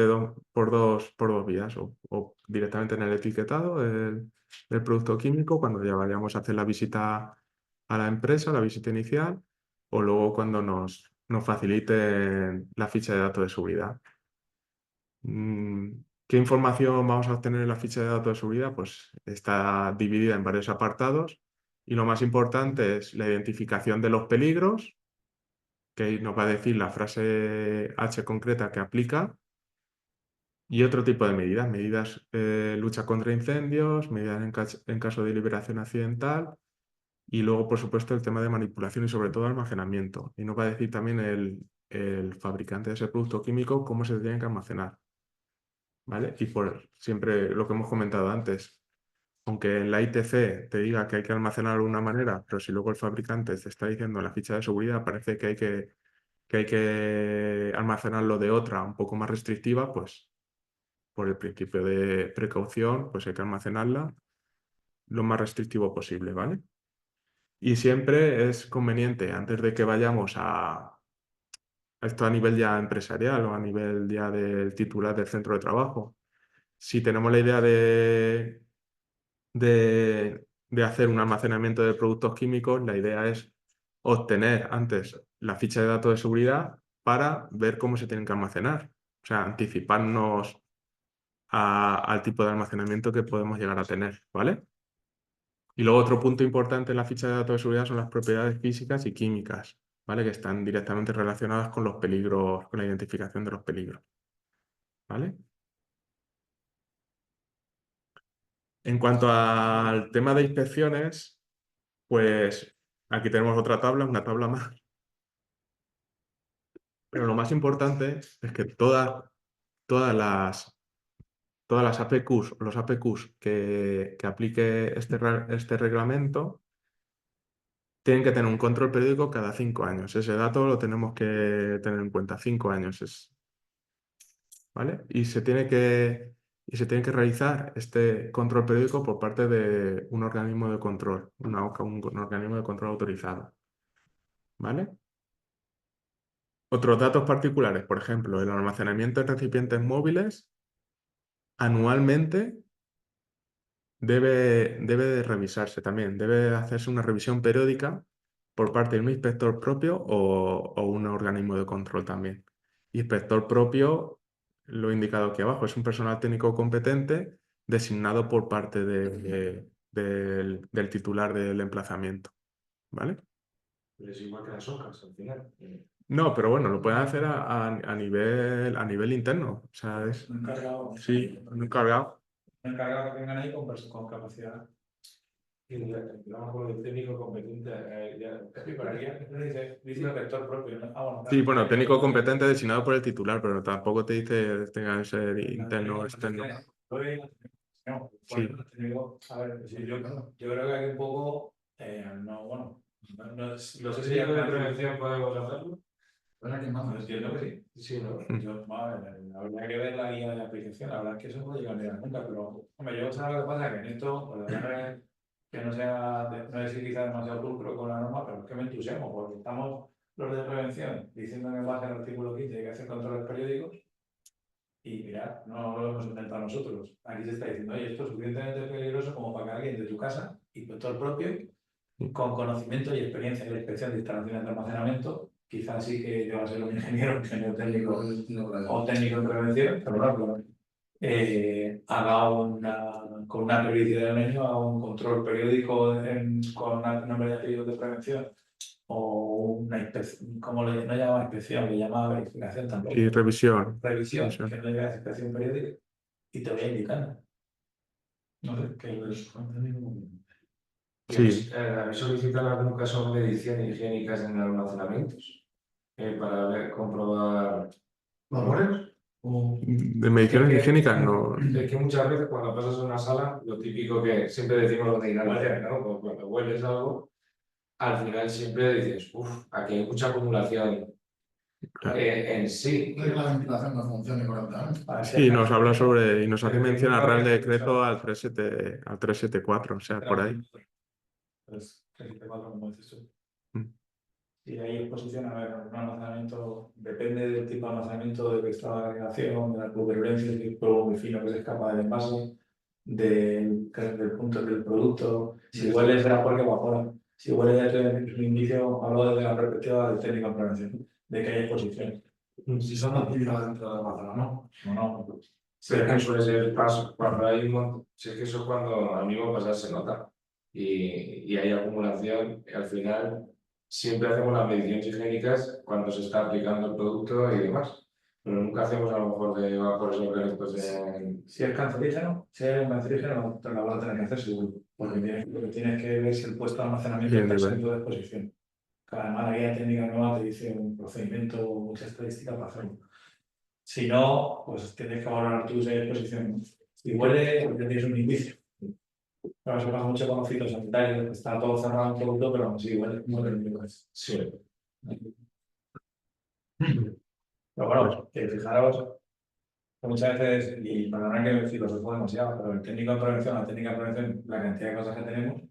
por dos vías, o directamente en el etiquetado del producto químico, cuando ya vayamos a hacer la visita a la empresa, la visita inicial, o luego cuando nos faciliten la ficha de datos de seguridad. ¿Qué información vamos a obtener en la ficha de datos de seguridad? Pues está dividida en varios apartados y lo más importante es la identificación de los peligros, que ahí nos va a decir la frase H concreta que aplica, y otro tipo de medidas, lucha contra incendios, medidas en caso de liberación accidental, y luego, por supuesto, el tema de manipulación y sobre todo almacenamiento. Y nos va a decir también el fabricante de ese producto químico cómo se tiene que almacenar. ¿Vale? Y por siempre lo que hemos comentado antes, aunque en la ITC te diga que hay que almacenarlo de una manera, pero si luego el fabricante te está diciendo en la ficha de seguridad parece que hay que almacenarlo de otra un poco más restrictiva, pues por el principio de precaución, pues hay que almacenarla lo más restrictivo posible, ¿vale? Y siempre es conveniente, antes de que vayamos a esto a nivel ya empresarial o a nivel ya del titular del centro de trabajo, si tenemos la idea de hacer un almacenamiento de productos químicos, la idea es obtener antes la ficha de datos de seguridad para ver cómo se tienen que almacenar. O sea, anticiparnos al tipo de almacenamiento que podemos llegar a tener, ¿vale? Y luego otro punto importante en la ficha de datos de seguridad son las propiedades físicas y químicas, ¿vale? Que están directamente relacionadas con los peligros, con la identificación de los peligros, ¿vale? En cuanto al tema de inspecciones, pues aquí tenemos otra tabla, una tabla más. Pero lo más importante es que todas las APQs, los APQs que aplique este reglamento tienen que tener un control periódico cada 5 años. Ese dato lo tenemos que tener en cuenta, 5 años es, ¿vale? Y se tiene que realizar este control periódico por parte de un organismo de control, un organismo de control autorizado, ¿vale? Otros datos particulares, por ejemplo, el almacenamiento en recipientes móviles anualmente debe de revisarse también, debe de hacerse una revisión periódica por parte de un inspector propio o un organismo de control también. Inspector propio, lo he indicado aquí abajo, es un personal técnico competente designado por parte del titular del emplazamiento, ¿vale? Pero es igual que las hojas, al final. No, pero bueno, lo pueden hacer a nivel interno. O sea, Un encargado. sí, un encargado. Un encargado que tengan ahí con capacidad. Y vamos con el técnico competente. Sí, para aquí dice inspector propio, ¿no? Ah, bueno, Sí, bueno, técnico competente designado por el titular, pero tampoco te dice que tenga que ser interno o externo. Sí. A ver, sí, yo creo que hay un poco, no, bueno, no sé si de prevención podemos hacerlo. ¿Verdad que más? entiendo que sí. Sí, ¿no? Yo, habría que ver la guía de aplicación, la verdad es que eso no llega a llegar nunca, pero hombre, yo sabes lo que pasa, que en esto, pues, la verdad es que no sea, no es quizá demasiado pulcro con la norma, pero es que me entusiasmo, porque estamos los de prevención diciendo que en base al artículo 15 hay que hacer controles periódicos. Y mirad, no lo hemos inventado nosotros. Aquí se está diciendo, oye, esto es suficientemente peligroso como para que alguien de tu casa, inspector propio, con conocimiento y experiencia en la inspección de instalaciones de almacenamiento, quizás sí que yo va a ser un ingeniero técnico o técnico en prevención, pero no, haga con una periodicidad de un año, haga un control periódico con un nombre y apellido de prevención o una inspección, como no llama inspección, le llama verificación tampoco. Y revisión. Revisión, que no llega a inspección periódica y te voy indicando. No sé, que es Sí. A mí solicitan en algún caso mediciones higiénicas en almacenamientos para comprobar ¿Labores? De mediciones higiénicas no. Es que muchas veces cuando pasas a una sala, lo típico que siempre decimos los de inhalación, ¿no? Pues cuando hueles algo, al final siempre dices, uff, aquí hay mucha acumulación Claro. en sí. Que la ventilación no funcione correctamente. Sí, nos habla sobre y nos hace mención al Real Decreto al 374, o sea, por ahí. Pues, 374, como dices tú. Mm. Si hay exposición, a ver, un almacenamiento, depende del tipo de almacenamiento, del estado de agregación, de la pulverulencia, del polvo muy fino que se escapa del envase, del punto del producto. Si huele será porque evapora. Si huele desde el inicio, hablo desde la perspectiva del técnico en prevención, de que hay exposición. Si son actividades dentro de la almacén, ¿no? No. Pero es que suele ser el paso, cuando hay un montón, si es que eso cuando al mismo pasar se nota y hay acumulación, y al final siempre hacemos las mediciones higiénicas cuando se está aplicando el producto y demás, pero nunca hacemos a lo mejor de vapores orgánicos en... Si es cancerígeno, te lo vas a tener que hacer seguro, porque tienes que ver si el puesto de almacenamiento Bien, está bien. exento de exposición. Además, la guía técnica nueva te dice un procedimiento, mucha estadística para hacerlo. Si no, pues tienes que valorar tu exposición. Si huele, pues ya tienes un indicio. Pero eso pasa mucho con los fitosanitarios, que está todo cerrado en producto, pero sí huele muy peligroso. Sí. Pero bueno, que fijaros que muchas veces, y perdonad que me filosofo demasiado, pero el técnico de prevención, la técnica de prevención, la cantidad de cosas que tenemos,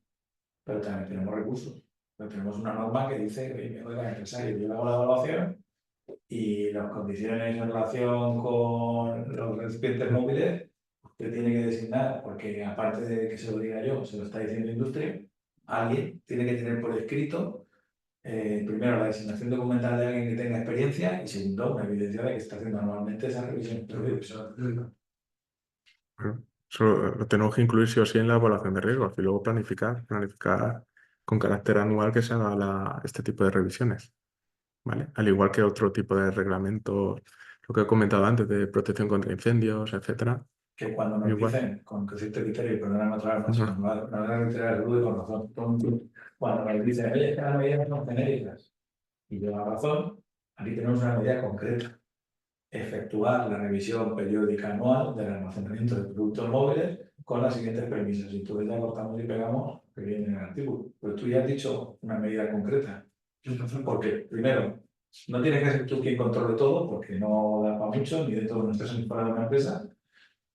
pero también tenemos recursos. Pero tenemos una norma que dice que oiga, empresario, yo hago la evaluación y las condiciones en relación con los recipientes móviles, usted tiene que designar, porque aparte de que se lo diga yo, se lo está diciendo la industria, alguien tiene que tener por escrito, primero, la designación documental de alguien que tenga experiencia y segundo, una evidencia de que está haciendo anualmente esa revisión. Bueno, eso lo tenemos que incluir sí o sí en la evaluación de riesgos y luego planificar con carácter anual que se haga este tipo de revisiones. ¿Vale? Al igual que otro tipo de reglamentos, lo que he comentado antes, de protección contra incendios, etcétera. Que cuando nos Igual. dicen, con cierto criterio, perdóname otra vez, no van a retirar el ruido con razón. Cuando nos dicen, oye, es que las medidas son genéricas y lleva razón, aquí tenemos una medida concreta. Efectuar la revisión periódica anual del almacenamiento de productos móviles con las siguientes premisas. Y tú ya cortamos y pegamos que viene en el artículo. Pero tú ya has dicho una medida concreta. Porque, primero, no tienes que ser tú quien controle todo, porque no da para mucho, ni de todo no estás para una empresa.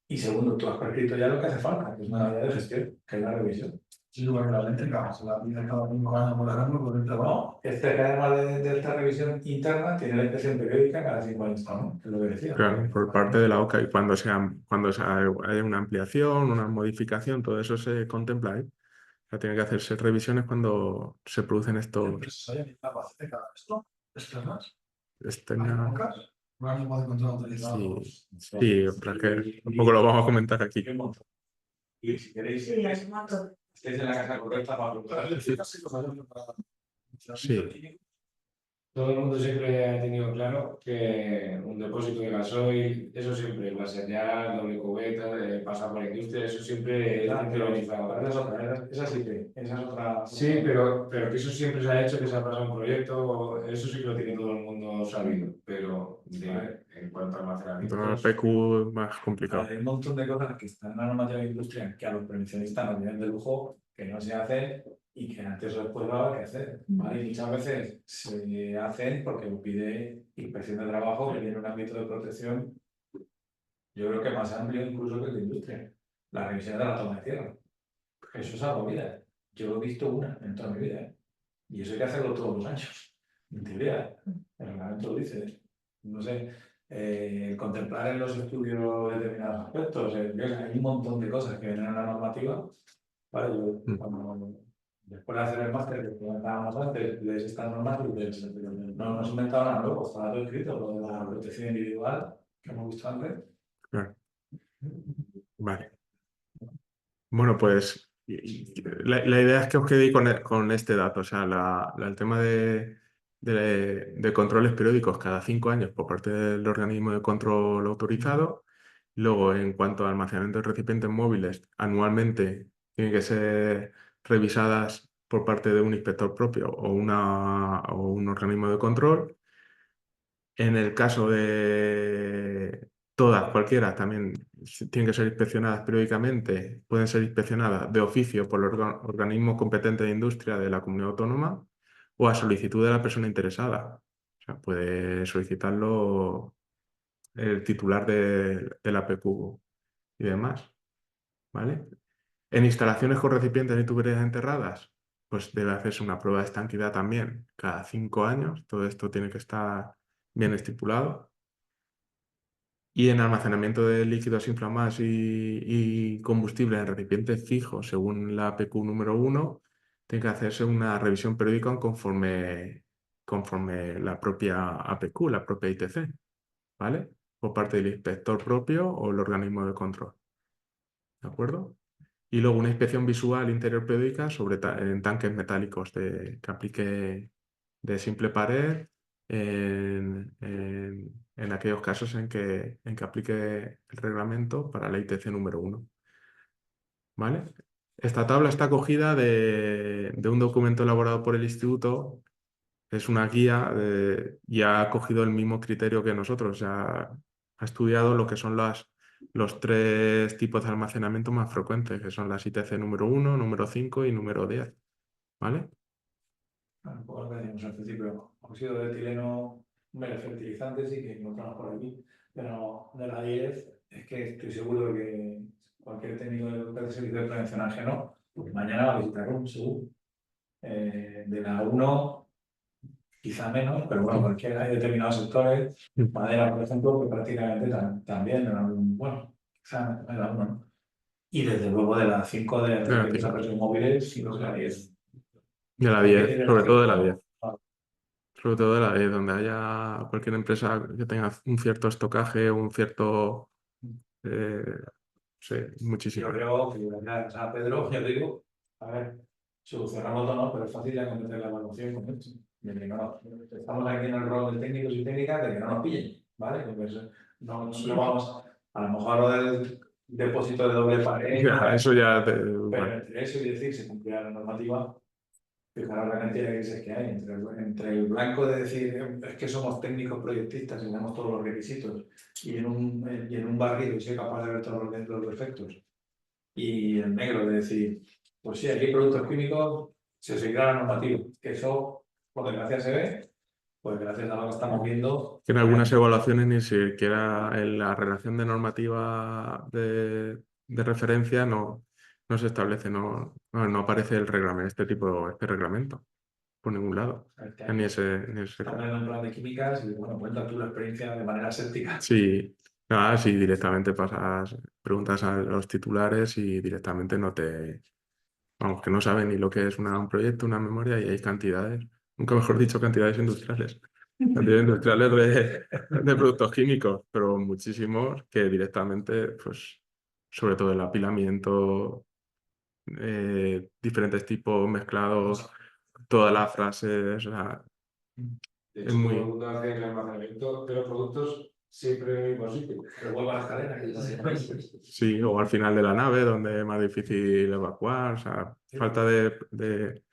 Y segundo, tú has prescrito ya lo que hace falta, que es una medida de gestión, que es la revisión. Sí, bueno, la eléctrica, se la pide cada 5 años por ejemplo, por el trabajo. No, que además de esta revisión interna, tiene la inspección periódica cada 5 años, ¿no? Es lo que decía. Claro, por parte de la OCA y cuando haya una ampliación, una modificación, todo eso se contempla ahí. O sea, tiene que hacerse revisiones cuando se producen estos ¿Esto? ¿Externas? externas. Organismo de control autorizado. Sí, para que tampoco lo vamos a comentar aquí. Y si queréis, estéis en la casa correcta para preguntar. Sí. Todo el mundo siempre ha tenido claro que un depósito de gasoil, eso siempre, la señal, doble cubeta, pasa por la industria, eso siempre es organizado. Esa sí que, esa es otra. Sí, pero que eso siempre se ha hecho, que se ha pasado un proyecto, eso sí que lo tiene todo el mundo sabido, pero en cuanto a almacenamiento... Entonces, PQ es más complicado. Hay un montón de cosas que están en la normativa de industria que a los prevencionistas nos vienen de lujo, que no se hacen y que antes o después va a haber que hacer. ¿Vale? Y muchas veces se hacen porque lo pide inspección de trabajo, que tiene un ámbito de protección, yo creo que más amplio incluso que el de industria. La revisión de la toma de tierra. Eso es algo, mira, yo he visto una en toda mi vida, ¿eh? Y eso hay que hacerlo todos los años. En teoría, el reglamento lo dice. No sé, contemplar en los estudios determinados aspectos. Hay un montón de cosas que vienen en la normativa. Vale, cuando, después de hacer el máster que comentábamos antes, lees estas normas y dices, no hemos inventado nada nuevo, está todo escrito, lo de la protección individual que hemos visto antes. Claro. Vale. Bueno, pues la idea es que os quedéis con este dato, o sea, el tema de controles periódicos cada 5 años por parte del organismo de control autorizado. Luego, en cuanto a almacenamiento de recipientes móviles, anualmente tienen que ser revisadas por parte de un inspector propio o un organismo de control. En el caso de todas, cualquiera, también tienen que ser inspeccionadas periódicamente, pueden ser inspeccionadas de oficio por el organismo competente de industria de la comunidad autónoma o a solicitud de la persona interesada. O sea, puede solicitarlo el titular de la PQ y demás, ¿vale? En instalaciones con recipientes y tuberías enterradas, pues debe hacerse una prueba de estanquidad también cada 5 años. Todo esto tiene que estar bien estipulado. Y en almacenamiento de líquidos inflamables y combustible en recipientes fijos, según la PQ número 1, tiene que hacerse una revisión periódica conforme la propia APQ, la propia ITC, ¿vale? Por parte del inspector propio o el organismo de control. ¿De acuerdo? Y luego una inspección visual interior periódica en tanques metálicos que aplique de simple pared en aquellos casos en que aplique el reglamento para la ITC número 1. ¿Vale? Esta tabla está cogida de un documento elaborado por el instituto. Es una guía y ha cogido el mismo criterio que nosotros. O sea, ha estudiado lo que son los 3 tipos de almacenamiento más frecuentes, que son las ITC número 1, número 5 y número 10. ¿Vale? Un poco lo que decíamos al principio, óxido de etileno, fertilizantes y que encontramos por aquí. Pero de la 10 es que estoy seguro de que cualquier técnico de servicio de prevención ajeno mañana va a visitar un seguro. De la 1 quizá menos, pero bueno, porque hay determinados sectores, madera, por ejemplo, que prácticamente también, bueno, quizá en la 1, ¿no? Y desde luego de la 5 de la desarrollos móviles y los de la 10. De la 10, sobre todo de la 10. Sobre todo de la 10, donde haya cualquier empresa que tenga un cierto estocaje, un cierto... sí, muchísimo. Yo creo que gracias a Pedro, ya digo, a ver, solucionamos o no, pero es fácil ya cometer la evaluación con esto. Estamos aquí en el rol de técnicos y técnicas de que no nos pillen, ¿vale? Pues no vamos, a lo mejor lo del depósito de doble pared, Ya, eso ya... pero bueno. entre eso y decir se cumplirá la normativa, fijaros la cantidad de grises que hay entre el blanco de decir es que somos técnicos proyectistas y tenemos todos los requisitos y en un barrido soy capaz de ver todos los defectos y el negro de decir pues sí, aquí hay productos químicos, se seguirá la normativa, que eso por desgracia se ve, pues gracias a lo que estamos viendo Que en algunas evaluaciones ni siquiera en la relación de normativa de referencia no se establece, no aparece el reglamento, este reglamento por ningún lado. Ni ese estamos en un plan de químicas y bueno, cuenta tú la experiencia de manera séptica. Sí, nada, sí, directamente preguntas a los titulares y directamente no te... Vamos, que no saben ni lo que es un proyecto, una memoria y hay cantidades, nunca mejor dicho, cantidades industriales. Cantidades industriales de productos químicos, pero muchísimos que directamente, pues, sobre todo el apilamiento, diferentes tipos mezclados, todas las frases, o sea, De es hecho, todo el muy... mundo hace el almacenamiento de los productos siempre en el mismo sitio. Pero vuelvo a la escalera. Sí, o al final de la nave, donde es más difícil evacuar, o sea, falta de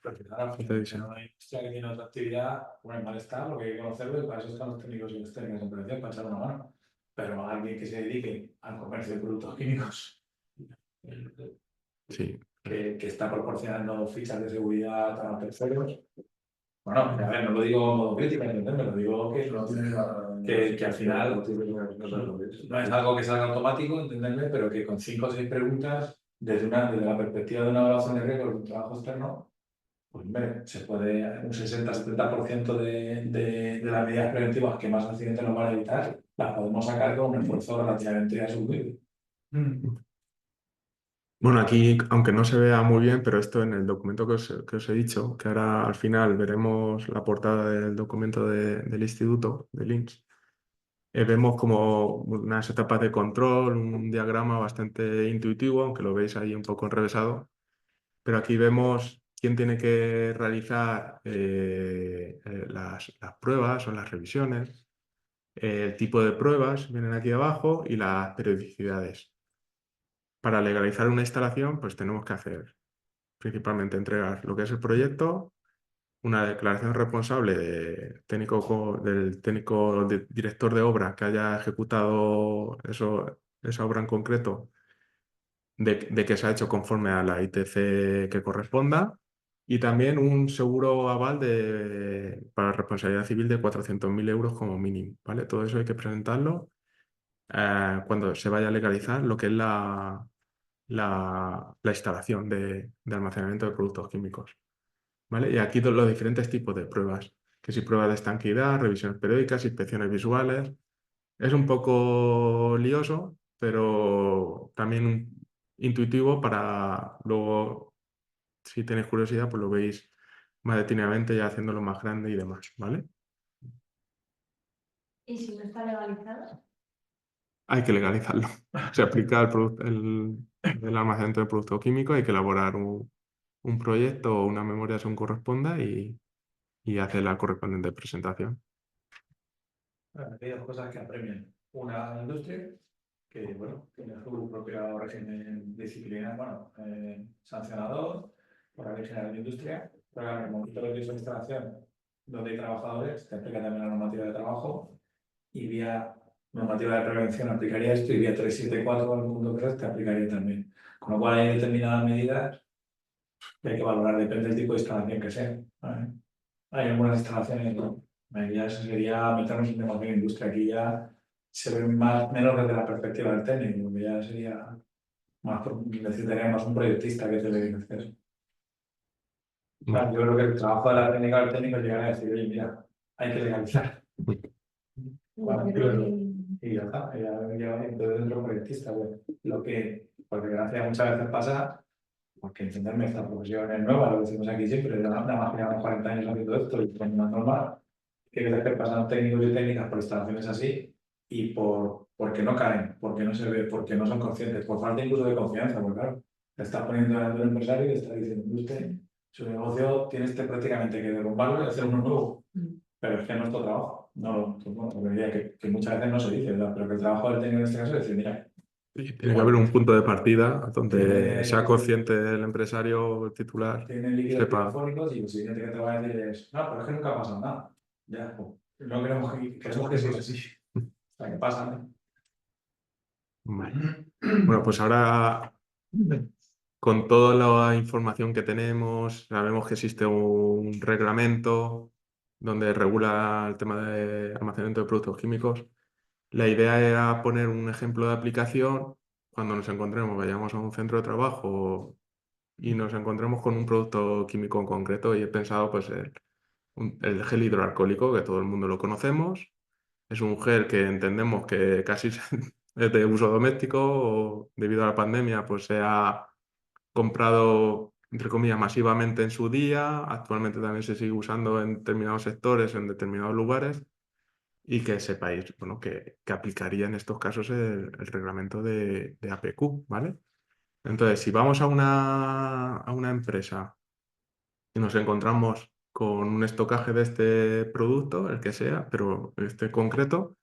Porque claro, falta de diseño. una industria que tiene otra actividad, bueno, el malestar, lo que hay que conocerlo y para eso están los técnicos y las técnicas de prevención, para echar una mano. Pero alguien que se dedique al comercio de productos químicos, Sí, que está proporcionando fichas de seguridad a terceros. Bueno, a ver, no lo digo como crítica, ¿entendés? Lo digo que al final no es algo que salga automático, entenderme, pero que con 5 o 6 preguntas, desde la perspectiva de una evaluación de riesgo de un trabajo externo, pues hombre, se puede, un 60-70% de las medidas preventivas que más accidentes nos van a evitar, las podemos sacar con un esfuerzo relativamente asumible. Bueno, aquí, aunque no se vea muy bien, pero esto en el documento que os he dicho, que ahora al final veremos la portada del documento del instituto, del INS, vemos como unas etapas de control, un diagrama bastante intuitivo, aunque lo veis ahí un poco enrevesado, pero aquí vemos quién tiene que realizar las pruebas o las revisiones, el tipo de pruebas vienen aquí abajo y las periodicidades. Para legalizar una instalación, pues tenemos que hacer principalmente entregar lo que es el proyecto, una declaración responsable del técnico director de obra que haya ejecutado esa obra en concreto, de que se ha hecho conforme a la ITC que corresponda, y también un seguro aval para responsabilidad civil de 400.000 euros como mínimo, ¿vale? Todo eso hay que presentarlo cuando se vaya a legalizar lo que es la instalación de almacenamiento de productos químicos, ¿vale? Y aquí los diferentes tipos de pruebas, que si pruebas de estanqueidad, revisiones periódicas, inspecciones visuales. Es un poco lioso, pero también intuitivo para luego, si tenéis curiosidad, pues lo veis más detenidamente ya haciéndolo más grande y demás, ¿vale? ¿Y si no está legalizado? Hay que legalizarlo. Se aplica el almacenamiento de producto químico, hay que elaborar un proyecto o una memoria según corresponda y hacer la correspondiente presentación. Aquí hay dos cosas que apremian. Una, la industria, que bueno, tiene su propio régimen disciplinario, bueno, sancionador por la Ley General de Industria, pero en el momento de la instalación donde hay trabajadores, te aplica también la normativa de trabajo y vía normativa de prevención aplicaría esto y vía 374 del mundo 3 te aplicaría también. Con lo cual hay determinadas medidas que hay que valorar, depende del tipo de instalación que sea, ¿vale? Hay algunas instalaciones, ¿no? Ya eso sería meternos en temas de industria. Aquí ya se ve menos desde la perspectiva del técnico, porque ya sería más, necesitaría más un proyectista que te le hacer. Claro, yo creo que el trabajo de la técnica del técnico es llegar a decir, oye, mira, hay que legalizar. Y ya está, entonces dentro del proyectista, pues, lo que, por desgracia, muchas veces pasa, porque entenderme, esta profesión es nueva, lo decimos aquí siempre, nada más que llevamos 40 años haciendo esto y con una normal, que veces que pasan técnicos y técnicas por instalaciones así y porque no caen, porque no se ve, porque no son conscientes, por falta incluso de confianza, porque claro, te estás poniendo delante de un empresario y te está diciendo, usted, su negocio tiene prácticamente que derrumbarlo y hacer uno nuevo. Pero es que es nuestro trabajo. No, pues bueno, lo diría que muchas veces no se dice, ¿verdad? Pero que el trabajo del técnico en este caso es decir, mira, Tiene que haber un punto de partida donde Tiene- sea consciente el empresario el titular, tienen líquidos sepa. telefónicos y lo siguiente que te va a decir es, no, pero es que nunca ha pasado nada. Ya, pues, no queremos que sea así. O sea, que pasa, ¿no? Vale. Bueno, pues ahora, con toda la información que tenemos, sabemos que existe un reglamento donde regula el tema de almacenamiento de productos químicos. La idea era poner un ejemplo de aplicación cuando nos encontremos, vayamos a un centro de trabajo y nos encontremos con un producto químico en concreto, y he pensado pues el gel hidroalcohólico, que todo el mundo lo conocemos. Es un gel que entendemos que casi es de uso doméstico o debido a la pandemia pues se ha comprado, entre comillas, masivamente en su día. Actualmente también se sigue usando en determinados sectores, en determinados lugares, y que sepáis, bueno, que aplicaría en estos casos el reglamento de APQ, ¿vale? Entonces, si vamos a una empresa y nos encontramos con un estocaje de este producto, el que sea, pero este concreto,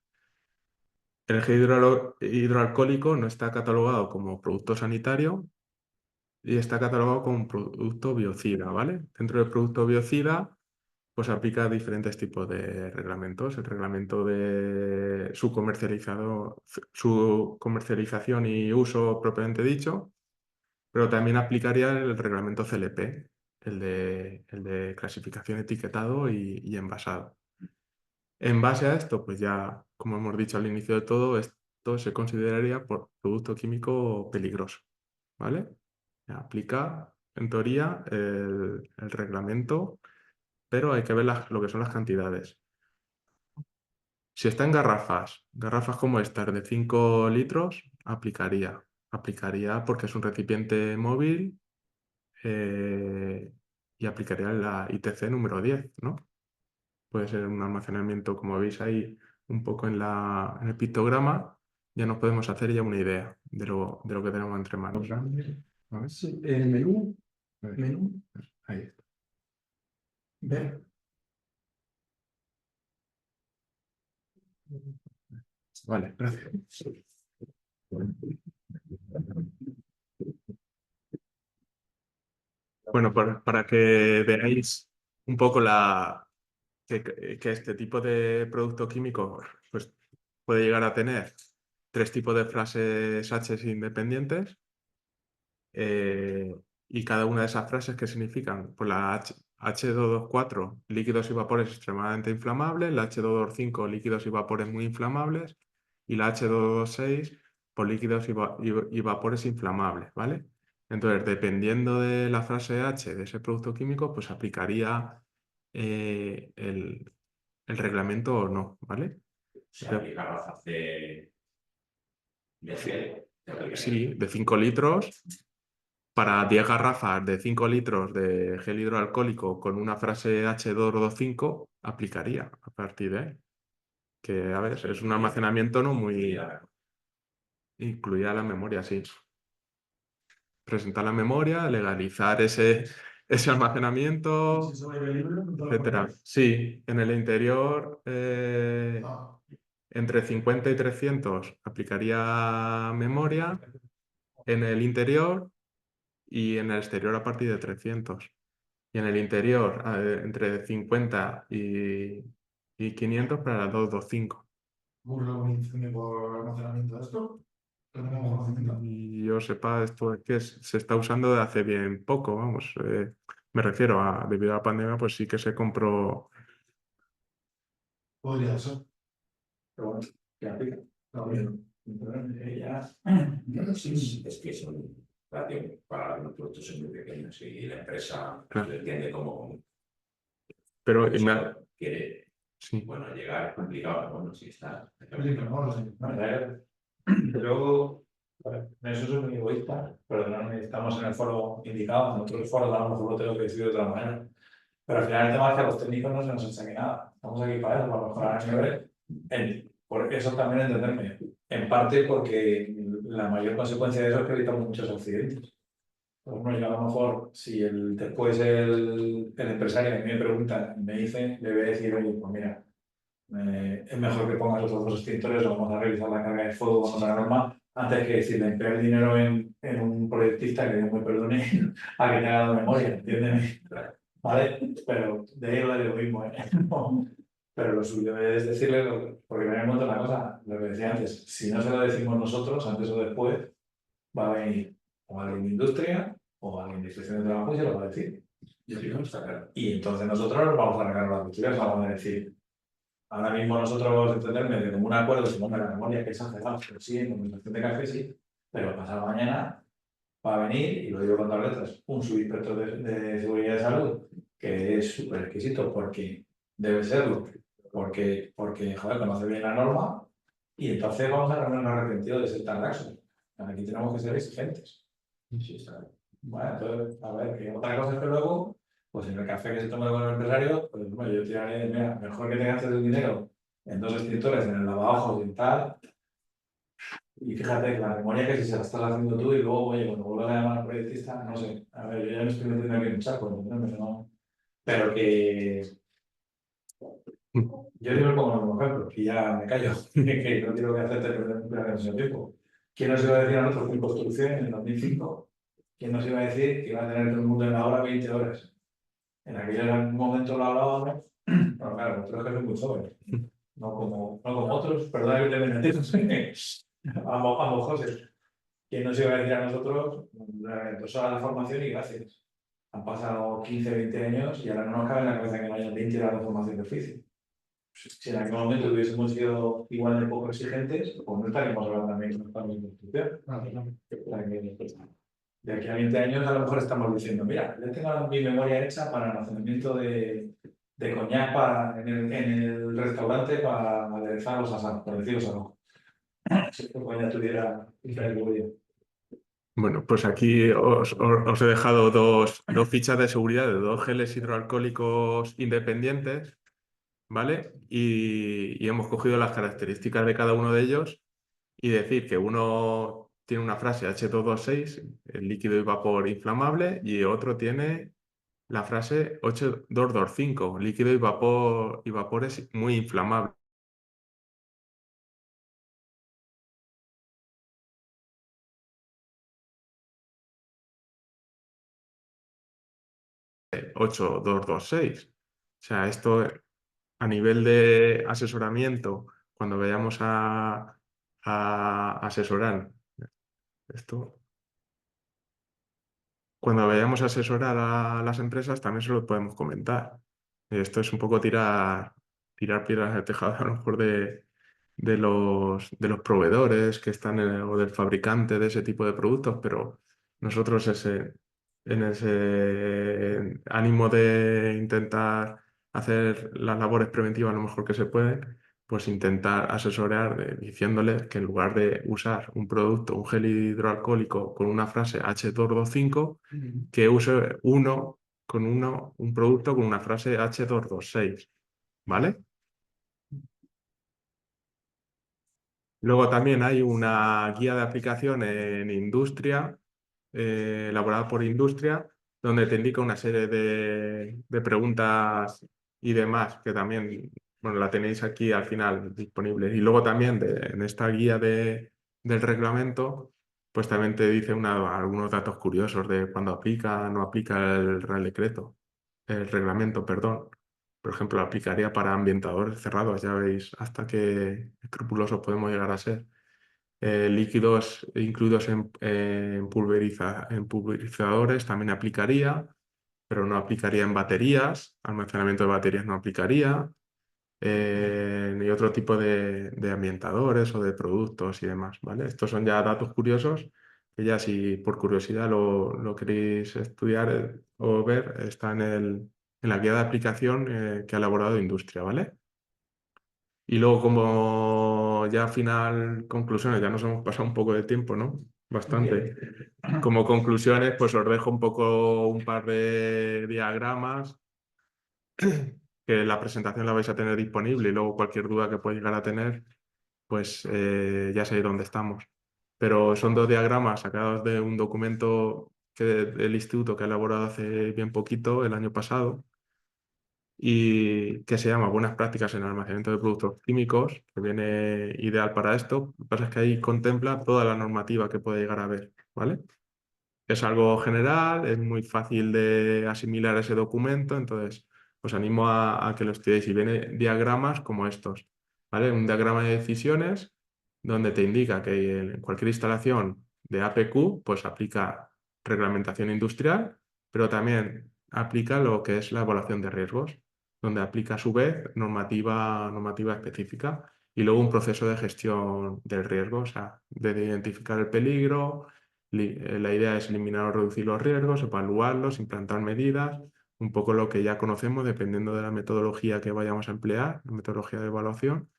el gel hidroalcohólico no está catalogado como producto sanitario y está catalogado como producto biocida, ¿vale? Dentro del producto biocida, pues aplica diferentes tipos de reglamentos. El reglamento de su comercialización y uso propiamente dicho, pero también aplicaría el reglamento CLP, el de clasificación, etiquetado y envasado. En base a esto, pues ya, como hemos dicho al inicio de todo, esto se consideraría por producto químico peligroso, ¿vale? Aplica en teoría, el reglamento, pero hay que ver lo que son las cantidades. Si está en garrafas como estas de 5 litros, aplicaría porque es un recipiente móvil y aplicaría la ITC número 10, ¿no? Puede ser un almacenamiento, como veis ahí, un poco en el pictograma, ya nos podemos hacer ya una idea de lo que tenemos entre manos. A ver. Sí, el menú, A ver, menú, ahí está. ver. Vale, gracias. Bueno, para que veáis un poco que este tipo de producto químico pues, puede llegar a tener 3 tipos de frases H independientes y cada una de esas frases, ¿qué significan? Pues la H224, líquidos y vapores extremadamente inflamables, la H225, líquidos y vapores muy inflamables, y la H226, por líquidos y vapores inflamables, ¿vale? Entonces, dependiendo de la frase H de ese producto químico, pues aplicaría el reglamento o no, ¿vale? Se aplica garrafas de gel. Sí, de 5 litros. Para 10 garrafas de 5 litros de gel hidroalcohólico con una frase H225, aplicaría a partir de ahí. Que, a ver, es un almacenamiento no muy... Incluida la memoria, sí. Presentar la memoria, legalizar ese almacenamiento, etcétera. Sí, en el interior, entre 50 y 300 aplicaría memoria. En el interior y en el exterior a partir de 300. Y en el interior entre 50 y 500 para las 225. ¿Ocurre algún incendio por almacenamiento de esto? ¿Lo tenemos conocimiento? Y yo sepa, esto es que se está usando de hace bien poco, vamos. Me refiero a, debido a la pandemia, pues sí que se compró. Podría ser. Pero bueno, que aplica. Está bien. Sí, es que son para los productos son muy pequeños y la empresa Claro. lo entiende como Pero quiere sí. bueno, llegar es complicado, pero bueno, sí está. Sí, pero no lo sé. Luego, en eso soy muy egoísta, perdóname, estamos en el foro indicado, en otros foros a lo mejor lo tengo que decir de otra manera. Pero al final el tema es que a los técnicos no se nos enseña nada. Estamos aquí para eso, para mejorar el nivel. Por eso también entenderme. En parte porque la mayor consecuencia de eso es que evitamos muchos accidentes. Pues bueno, yo a lo mejor, si después el empresario a mí me pregunta y me dice, le voy a decir, oye, pues mira, es mejor que pongas otros 2 extintores o vamos a revisar la carga de fuego, vamos a la norma, antes que decirle, emplear el dinero en un proyectista que Dios me perdone a que te haga la memoria, ¿entiendes? ¿Vale? Pero de ahí lo del egoísmo, ¿eh? No. Pero lo suyo es decirle, porque me momento una cosa, lo que decía antes, si no se lo decimos nosotros, antes o después, va a venir o alguien de industria o alguien de inspección de trabajo y se lo va a decir. Y entonces nosotros nos vamos a arreglar las cuchillas, vamos a decir, ahora mismo nosotros entenderme de como un acuerdo, si no me la memoria que es exagerado, pero sí, en comunicación de café sí, pero pasado mañana va a venir, y lo digo con todas letras, un subinspector de seguridad de salud, que es súper exquisito porque debe serlo, porque joder, conoce bien la norma, y entonces vamos a reunirnos arrepentidos de ser tan laxos. Aquí tenemos que ser exigentes. Sí, está bien. Bueno, entonces, a ver, que otra cosa es que luego, pues en el café que se toma con el empresario, pues bueno, yo tiraré, mira, mejor que te gastes el dinero en 2 extintores, en el lavaojos y tal. Y fíjate que la memoria que si se la estás haciendo tú y luego, oye, cuando vuelvan a llamar al proyectista, no sé, a ver, yo ya me estoy metiendo aquí en un saco, ¿no? Pero que yo digo como un ejemplo, que ya me callo, que no quiero que hacerte perder mucho tiempo. ¿Quién nos iba a decir a nosotros en construcción en el 2005? ¿Quién nos iba a decir que iba a tener todo el mundo en la hora 20 horas? En aquel momento lo hablábamos, pero claro, nosotros que somos muy jóvenes, no como otros, perdón que te metes, ambos José. ¿Quién nos iba a decir a nosotros 2 horas de formación y gracias? Han pasado 15, 20 años y ahora no nos cabe en la cabeza que no haya 20 horas de formación de oficio. Si en aquel momento hubiésemos sido igual de poco exigentes, pues no estaríamos hablando también de construcción. De aquí a 20 años a lo mejor estamos diciendo, mira, yo tengo mi memoria hecha para almacenamiento de coñac en el restaurante para aderezar los asados, por deciros algo. Si esto coñac tuviera memoria. Bueno, pues aquí os he dejado dos fichas de seguridad de 2 geles hidroalcohólicos independientes, ¿vale? Y hemos cogido las características de cada uno de ellos y decir que uno tiene una frase H226, el líquido y vapor inflamable, y otro tiene la frase H225, líquido y vapores muy inflamables. H226. O sea, esto a nivel de asesoramiento, cuando vayamos a asesorar, esto, cuando vayamos a asesorar a las empresas también se lo podemos comentar. Esto es un poco tirar piedras al tejado a lo mejor de los proveedores que están o del fabricante de ese tipo de productos, pero nosotros en ese ánimo de intentar hacer las labores preventivas lo mejor que se puede, pues intentar asesorar diciéndoles que en lugar de usar un producto, un gel hidroalcohólico con una frase H225, que use un producto con una frase H226, ¿vale? Luego también hay una guía de aplicación en industria, elaborada por industria, donde te indica una serie de preguntas y demás, que también, bueno, la tenéis aquí al final disponible. Y luego también en esta guía del reglamento, pues también te dice algunos datos curiosos de cuándo aplica, no aplica el Real Decreto, el reglamento, perdón. Por ejemplo, aplicaría para ambientadores cerrados, ya veis hasta qué escrupulosos podemos llegar a ser. Líquidos incluidos en pulverizadores también aplicaría, pero no aplicaría en baterías, almacenamiento de baterías no aplicaría, ni otro tipo de ambientadores o de productos y demás, ¿vale? Estos son ya datos curiosos que ya si por curiosidad lo queréis estudiar o ver, está en la guía de aplicación que ha elaborado Industria, ¿vale? Y luego, como ya final conclusiones, ya nos hemos pasado un poco de tiempo, ¿no? Bastante. Como conclusiones, pues os dejo un poco un par de diagramas que la presentación la vais a tener disponible y luego cualquier duda que podáis llegar a tener, pues ya sabéis dónde estamos. Pero son 2 diagramas sacados de un documento del instituto que ha elaborado hace bien poquito, el año pasado, y que se llama Buenas prácticas en almacenamiento de productos químicos, que viene ideal para esto. Lo que pasa es que ahí contempla toda la normativa que puede llegar a haber, ¿vale? Es algo general, es muy fácil de asimilar ese documento, entonces os animo a que lo estudiéis. Y viene diagramas como estos, ¿vale? Un diagrama de decisiones donde te indica que en cualquier instalación de APQ pues aplica reglamentación industrial, pero también aplica lo que es la evaluación de riesgos, donde aplica a su vez normativa específica y luego un proceso de gestión del riesgo, o sea, de identificar el peligro. La idea es eliminar o reducir los riesgos, evaluarlos, implantar medidas, un poco lo que ya conocemos dependiendo de la metodología que vayamos a emplear, la metodología de evaluación.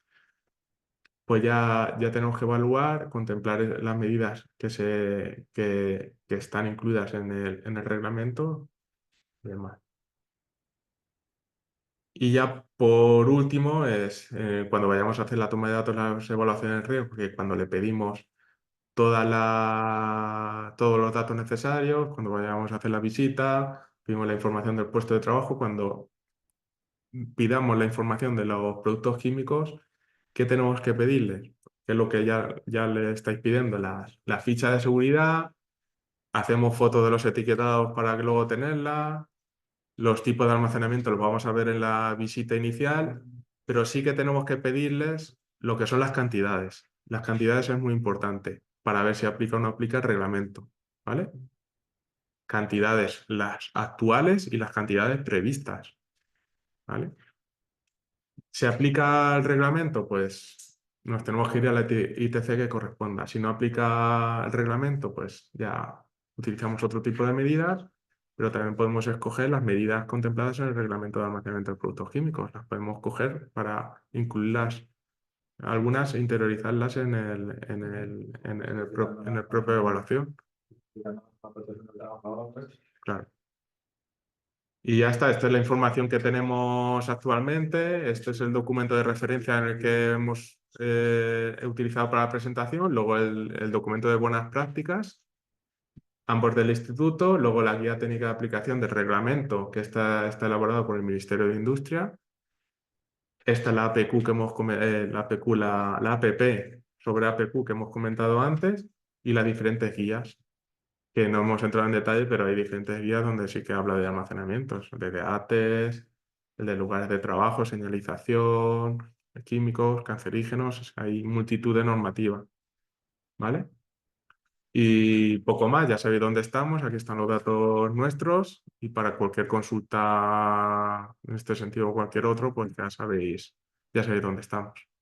Pues ya tenemos que evaluar, contemplar las medidas que están incluidas en el reglamento y demás. Y ya por último es cuando vayamos a hacer la toma de datos, las evaluaciones de riesgo, porque cuando le pedimos todos los datos necesarios, cuando vayamos a hacer la visita, pedimos la información del puesto de trabajo, cuando pidamos la información de los productos químicos, ¿qué tenemos que pedirles? Que es lo que ya le estáis pidiendo, la ficha de seguridad, hacemos fotos de los etiquetados para que luego tenerla, los tipos de almacenamiento los vamos a ver en la visita inicial, pero sí que tenemos que pedirles lo que son las cantidades. Las cantidades es muy importante para ver si aplica o no aplica el reglamento, ¿vale? Cantidades, las actuales y las cantidades previstas, ¿vale? ¿Se aplica el reglamento? Pues nos tenemos que ir a la ITC que corresponda. Si no aplica el reglamento, pues ya utilizamos otro tipo de medidas, pero también podemos escoger las medidas contempladas en el Reglamento de Almacenamiento de Productos Químicos. Las podemos coger para incluirlas, algunas e interiorizarlas en el propio evaluación. Claro. Y ya está, esta es la información que tenemos actualmente. Este es el documento de referencia en el que hemos utilizado para la presentación. Luego el documento de buenas prácticas, ambos del instituto. Luego la guía técnica de aplicación del reglamento, que está elaborado por el Ministerio de Industria. Esta es la APQ que hemos la APP sobre APQ que hemos comentado antes, y las diferentes guías, que no hemos entrado en detalle, pero hay diferentes guías donde sí que habla de almacenamientos, de ATES, el de lugares de trabajo, señalización, químicos, cancerígenos, hay multitud de normativas, ¿vale? Y poco más, ya sabéis dónde estamos, aquí están los datos nuestros, y para cualquier consulta en este sentido o cualquier otro, pues ya sabéis dónde estamos.